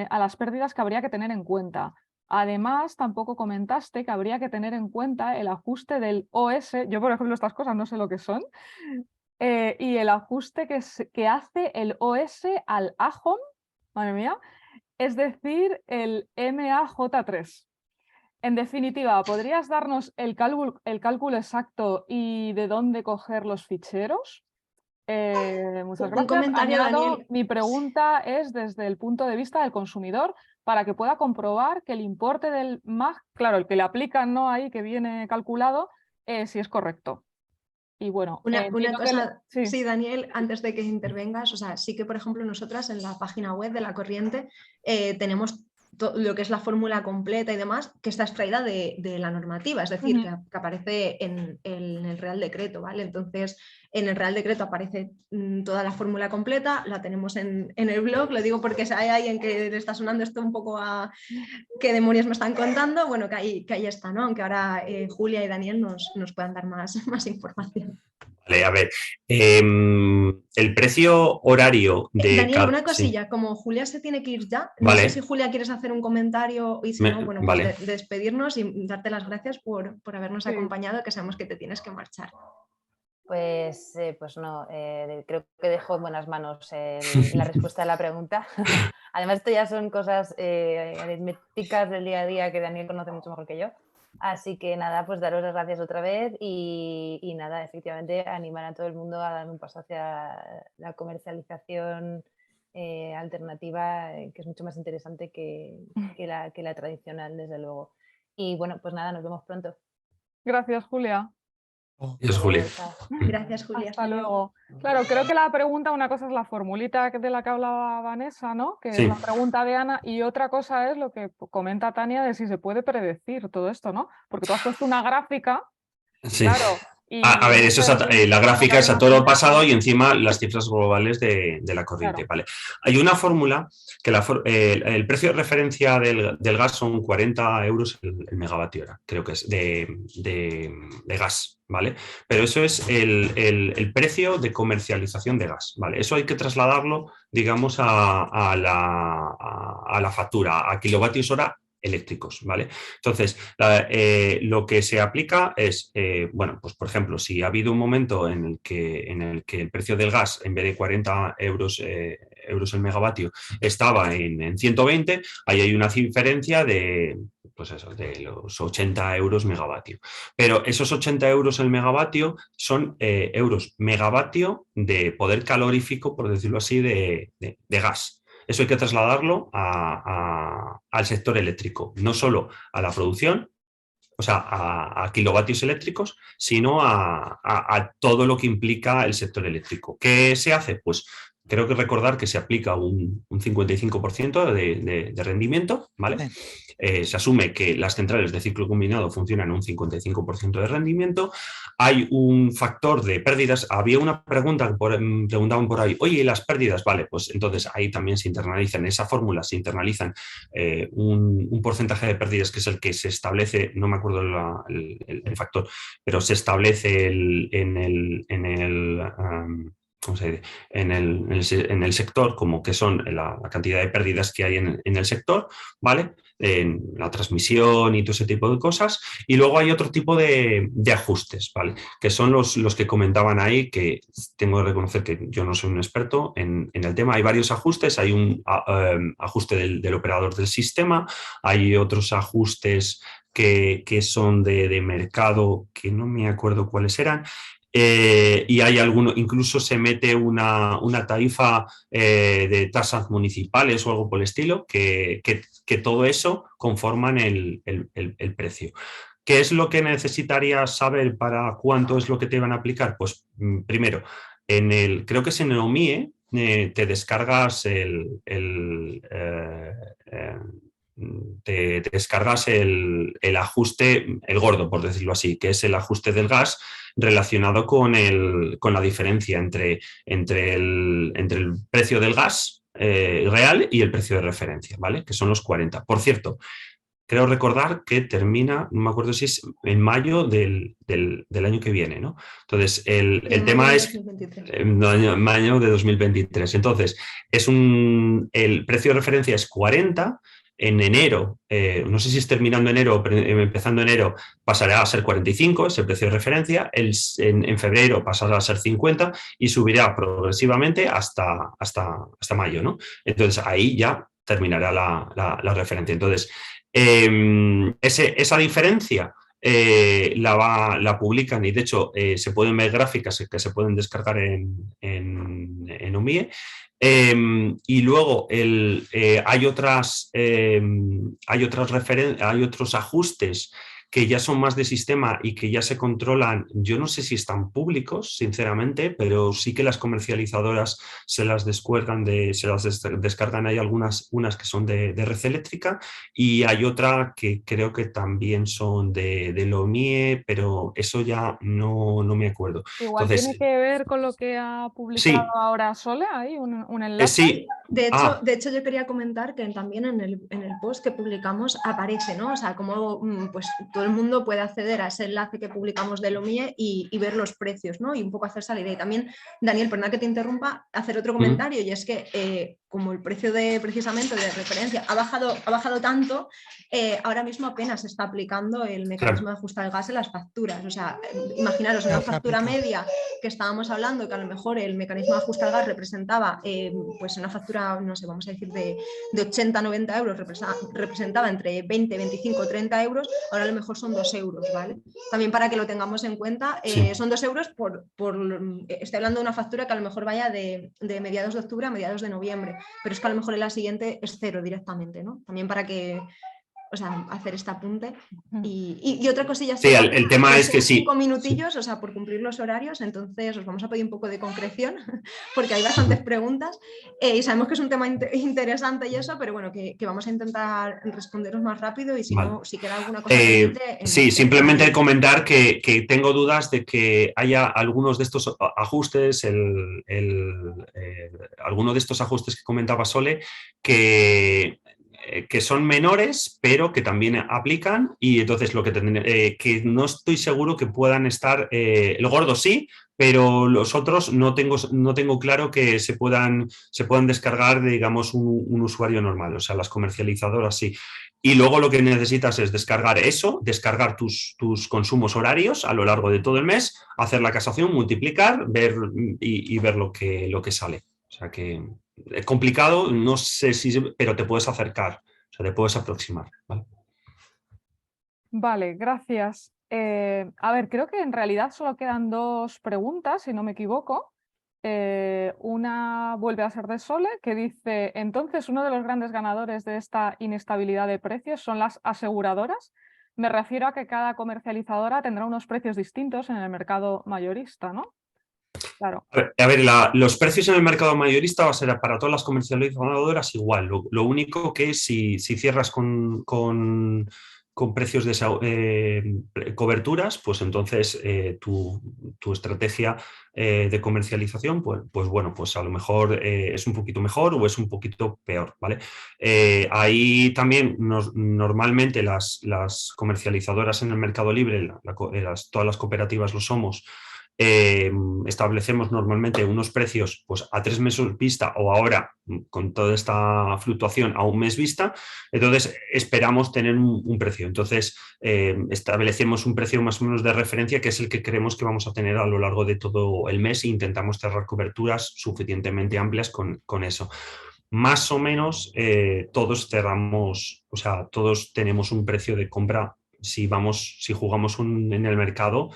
a las pérdidas que habría que tener en cuenta. Además, tampoco comentaste que habría que tener en cuenta el ajuste del OS. Yo, por ejemplo, estas cosas no sé lo que son. Y el ajuste que hace el OS al AHOM, madre mía, es decir, el MAJ3. En definitiva, ¿podrías darnos el cálculo exacto y de dónde coger los ficheros? Muchas gracias. Un comentario, Daniel. Mi pregunta es desde el punto de vista del consumidor para que pueda comprobar que el importe del MAG, claro, el que le aplican, ¿no? Ahí que viene calculado, si es correcto. Y bueno, una cosa, sí. Sí, Daniel, antes de que intervengas, o sea, sí que, por ejemplo, nosotras en la página web de La Corriente tenemos lo que es la fórmula completa y demás, que está extraída de la normativa, es decir, que aparece en el Real Decreto, ¿vale? Entonces, en el Real Decreto aparece toda la fórmula completa, la tenemos en el blog, lo digo porque si hay alguien que le está sonando esto un poco a qué demonios me están contando, bueno, que ahí está, ¿no? Aunque ahora Julia y Daniel nos puedan dar más información. Vale, a ver, el precio horario de... Daniel, una cosilla, sí. Como Julia se tiene que ir ya, no sé si Julia quieres hacer un comentario y si no, bueno, pues despedirnos y darte las gracias por habernos acompañado, que sabemos que te tienes que marchar. Pues no, creo que dejo en buenas manos la respuesta a la pregunta. Además, esto ya son cosas aritméticas del día a día que Daniel conoce mucho mejor que yo. Así que nada, pues daros las gracias otra vez y nada, efectivamente animar a todo el mundo a dar un paso hacia la comercialización alternativa, que es mucho más interesante que la tradicional, desde luego. Y bueno, pues nada, nos vemos pronto. Gracias, Julia. Gracias, Julia. Gracias, Julia. Hasta luego. Claro, creo que la pregunta, una cosa es la formulita de la que hablaba Vanessa, ¿no? Que sí. Es la pregunta de Ana, y otra cosa es lo que comenta Tania de si se puede predecir todo esto, ¿no? Porque tú has puesto una gráfica, sí. Claro. A ver, eso es la gráfica es a todo pasado y encima las cifras globales de la corriente. Claro. Vale. Hay una fórmula que el precio de referencia del gas son 40 euros el megavatio hora, creo que es de gas, ¿vale? Pero eso es el precio de comercialización de gas, ¿vale? Eso hay que trasladarlo, digamos, a la factura, a kilovatios hora eléctricos, ¿vale? Entonces, lo que se aplica es, bueno, pues por ejemplo, si ha habido un momento en el que el precio del gas, en vez de 40 euros el megavatio, estaba en 120, ahí hay una diferencia de, pues eso, de los 80 euros megavatio. Pero esos 80 euros el megavatio son euros megavatio de poder calorífico, por decirlo así, de gas. Eso hay que trasladarlo al sector eléctrico, no solo a la producción, o sea, a kilovatios eléctricos, sino a todo lo que implica el sector eléctrico. ¿Qué se hace? Pues creo que recordar que se aplica un 55% de rendimiento, ¿vale? Se asume que las centrales de ciclo combinado funcionan un 55% de rendimiento. Hay un factor de pérdidas. Había una pregunta, preguntaban por ahí, oye, ¿y las pérdidas? Vale, pues entonces ahí también se internalizan, en esa fórmula se internalizan un porcentaje de pérdidas que es el que se establece, no me acuerdo el factor, pero se establece ¿cómo se dice? En el sector, como que son la cantidad de pérdidas que hay en el sector, ¿vale? En la transmisión y todo ese tipo de cosas. Y luego hay otro tipo de ajustes, ¿vale? Que son los que comentaban ahí, que tengo que reconocer que yo no soy un experto en el tema. Hay varios ajustes, hay un ajuste del operador del sistema, hay otros ajustes que son de mercado, que no me acuerdo cuáles eran. Y hay alguno, incluso se mete una tarifa de tasas municipales o algo por el estilo, que todo eso conforman el precio. ¿Qué es lo que necesitarías saber para cuánto es lo que te van a aplicar? Pues primero, creo que es en el OMIE, te descargas te descargas el ajuste, el gordo, por decirlo así, que es el ajuste del gas relacionado con la diferencia entre el precio del gas real y el precio de referencia, ¿vale? Que son los 40. Por cierto, creo recordar que termina, no me acuerdo si es en mayo del año que viene, ¿no? Entonces, el tema es mayo de 2023. Entonces, el precio de referencia es 40. En enero, no sé si es terminando enero o empezando enero, pasará a ser 45, es el precio de referencia. En febrero pasará a ser 50 y subirá progresivamente hasta mayo, ¿no? Entonces, ahí ya terminará la referencia. Entonces, esa diferencia la publican y de hecho se pueden ver gráficas que se pueden descargar en UMIE. Y luego hay otros ajustes que ya son más de sistema y que ya se controlan. Yo no sé si están públicos, sinceramente, pero sí que las comercializadoras se las descargan. Hay unas que son de red eléctrica y hay otra que creo que también son de LOMIE, pero eso ya no me acuerdo. Igual Entonces, tiene que ver con lo que ha publicado sí, ahora Sole, ahí un enlace. sí. De hecho, yo quería comentar que también en el post que publicamos aparece, ¿no? O sea, como pues todo el mundo puede acceder a ese enlace que publicamos de LOMIE y ver los precios, ¿no? Y un poco hacer esa idea. Y también, Daniel, perdona que te interrumpa, hacer otro comentario, y es que como el precio precisamente de referencia ha bajado tanto, ahora mismo apenas se está aplicando el mecanismo de ajuste al gas en las facturas. O sea, imaginaros una factura media que estábamos hablando, que a lo mejor el mecanismo de ajuste al gas representaba pues una factura, no sé, vamos a decir de 80-90 euros, representaba entre 20, 25, 30 euros, ahora a lo mejor son 2 euros, ¿vale? También para que lo tengamos en cuenta, son 2 euros estoy hablando de una factura que a lo mejor vaya de mediados de octubre a mediados de noviembre, pero es que a lo mejor en la siguiente es 0 directamente, ¿no? También para que, o sea, hacer este apunte. Y otra cosilla. Sí, el tema es que sí. 5 minutillos, o sea, por cumplir los horarios, entonces os vamos a pedir un poco de concreción, porque hay bastantes preguntas y sabemos que es un tema interesante y eso, pero bueno, que vamos a intentar responderos más rápido y si no, si queda alguna cosa pendiente. Sí, simplemente comentar que tengo dudas de que haya algunos de estos ajustes, alguno de estos ajustes que comentaba Sole, que son menores, pero que también aplican, y entonces lo que no estoy seguro que puedan estar, el gordo sí, pero los otros no tengo claro que se puedan descargar, digamos, un usuario normal, o sea, las comercializadoras sí. Y luego lo que necesitas es descargar tus consumos horarios a lo largo de todo el mes, hacer la casación, multiplicar, ver y ver lo que sale. O sea que es complicado, no sé pero te puedes acercar, o sea, te puedes aproximar. Vale, gracias. A ver, creo que en realidad solo quedan 2 preguntas, si no me equivoco. Una vuelve a ser de Sole, que dice, entonces uno de los grandes ganadores de esta inestabilidad de precios son las aseguradoras. Me refiero a que cada comercializadora tendrá unos precios distintos en el mercado mayorista, ¿no? Claro. A ver, los precios en el mercado mayorista va a ser para todas las comercializadoras igual. Lo único que si cierras con precios de coberturas, pues entonces tu estrategia de comercialización, pues bueno, pues a lo mejor es un poquito mejor o es un poquito peor, ¿vale? Ahí también normalmente las comercializadoras en el mercado libre, todas las cooperativas lo somos, establecemos normalmente unos precios pues, a 3 meses vista o ahora con toda esta fluctuación a un mes vista, entonces esperamos tener un precio. Entonces establecemos un precio más o menos de referencia que es el que creemos que vamos a tener a lo largo de todo el mes e intentamos cerrar coberturas suficientemente amplias con eso. Más o menos todos cerramos, o sea, todos tenemos un precio de compra. Si jugamos en el mercado,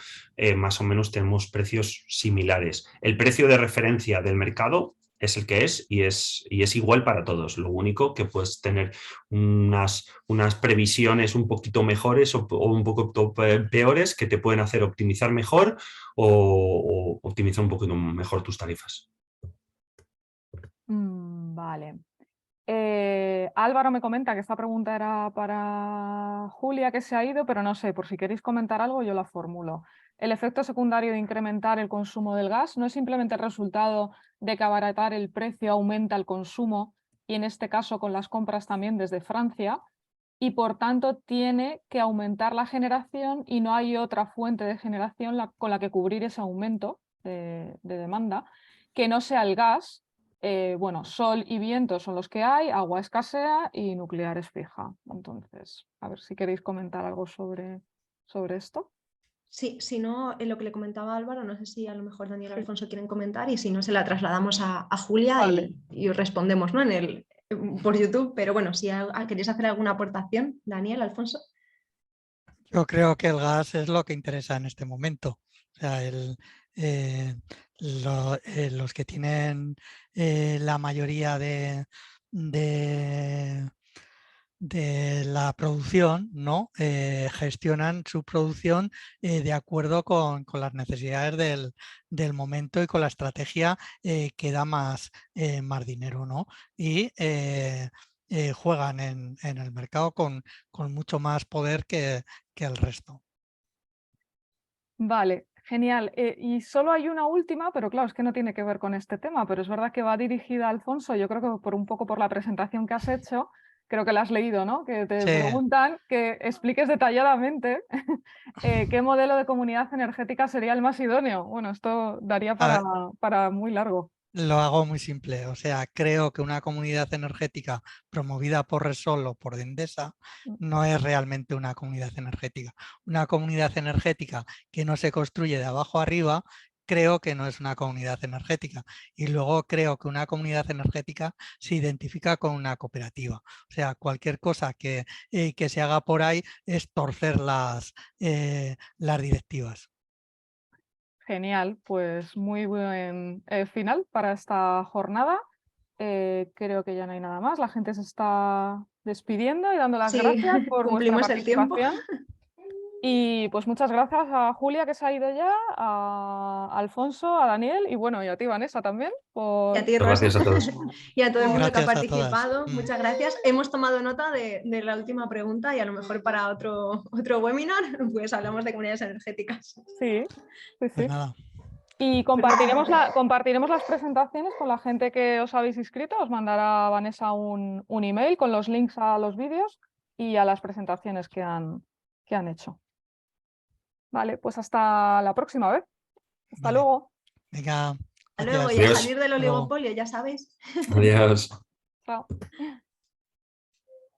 más o menos tenemos precios similares. El precio de referencia del mercado es el que es y es igual para todos. Lo único que puedes tener unas previsiones un poquito mejores o un poco peores que te pueden hacer optimizar mejor o optimizar un poquito mejor tus tarifas. Vale. Álvaro me comenta que esta pregunta era para Julia, que se ha ido, pero no sé, por si queréis comentar algo, yo la formulo. El efecto secundario de incrementar el consumo del gas no es simplemente el resultado de que abaratar el precio aumenta el consumo, y en este caso con las compras también desde Francia, y por tanto tiene que aumentar la generación y no hay otra fuente de generación con la que cubrir ese aumento de demanda que no sea el gas. Bueno, sol y viento son los que hay, agua escasea y nuclear es fija. Entonces, a ver si queréis comentar algo sobre esto. Sí, si no, en lo que le comentaba Álvaro, no sé si a lo mejor Daniel o Alfonso quieren comentar y si no, se la trasladamos a Julia Vale. y os respondemos, ¿no? Por YouTube, pero bueno, si queréis hacer alguna aportación, Daniel, Alfonso. Yo creo que el gas es lo que interesa en este momento. O sea, los que tienen la mayoría de la producción, ¿no? Gestionan su producción de acuerdo con las necesidades del momento y con la estrategia que da más dinero, ¿no? Y juegan en el mercado con mucho más poder que el resto. Vale, genial. Y solo hay una última, pero claro, es que no tiene que ver con este tema, pero es verdad que va dirigida a Alfonso, yo creo que un poco por la presentación que has hecho, creo que la has leído, ¿no? Que te Sí. preguntan que expliques detalladamente qué modelo de comunidad energética sería el más idóneo. Bueno, esto daría para muy largo. Lo hago muy simple, o sea, creo que una comunidad energética promovida por Repsol o por Endesa no es realmente una comunidad energética. Una comunidad energética que no se construye de abajo arriba, creo que no es una comunidad energética. Y luego creo que una comunidad energética se identifica con una cooperativa. O sea, cualquier cosa que se haga por ahí es torcer las directivas. Genial, pues muy buen final para esta jornada. Creo que ya no hay nada más. La gente se está despidiendo y dando las Sí, gracias por vuestra cumplimos el tiempo. participación. Y pues muchas gracias a Julia, que se ha ido ya, a Alfonso, a Daniel y bueno, y a ti, Vanessa, también. Y a ti, Gracias a todos. y a todo el mundo que ha Gracias a todas. participado. Muchas gracias. Hemos tomado nota de la última pregunta y a lo mejor para otro webinar pues hablamos de comunidades energéticas. Sí, sí, Pues sí. nada. Y compartiremos las presentaciones con la gente que os habéis inscrito. Os mandará Vanessa un email con los links a los vídeos y a las presentaciones que han hecho. Vale, pues hasta la próxima vez. Hasta Vale. luego. Venga, Hasta luego y a Adiós. salir del Hasta luego. oligopolio, ya sabéis. Adiós. Chao.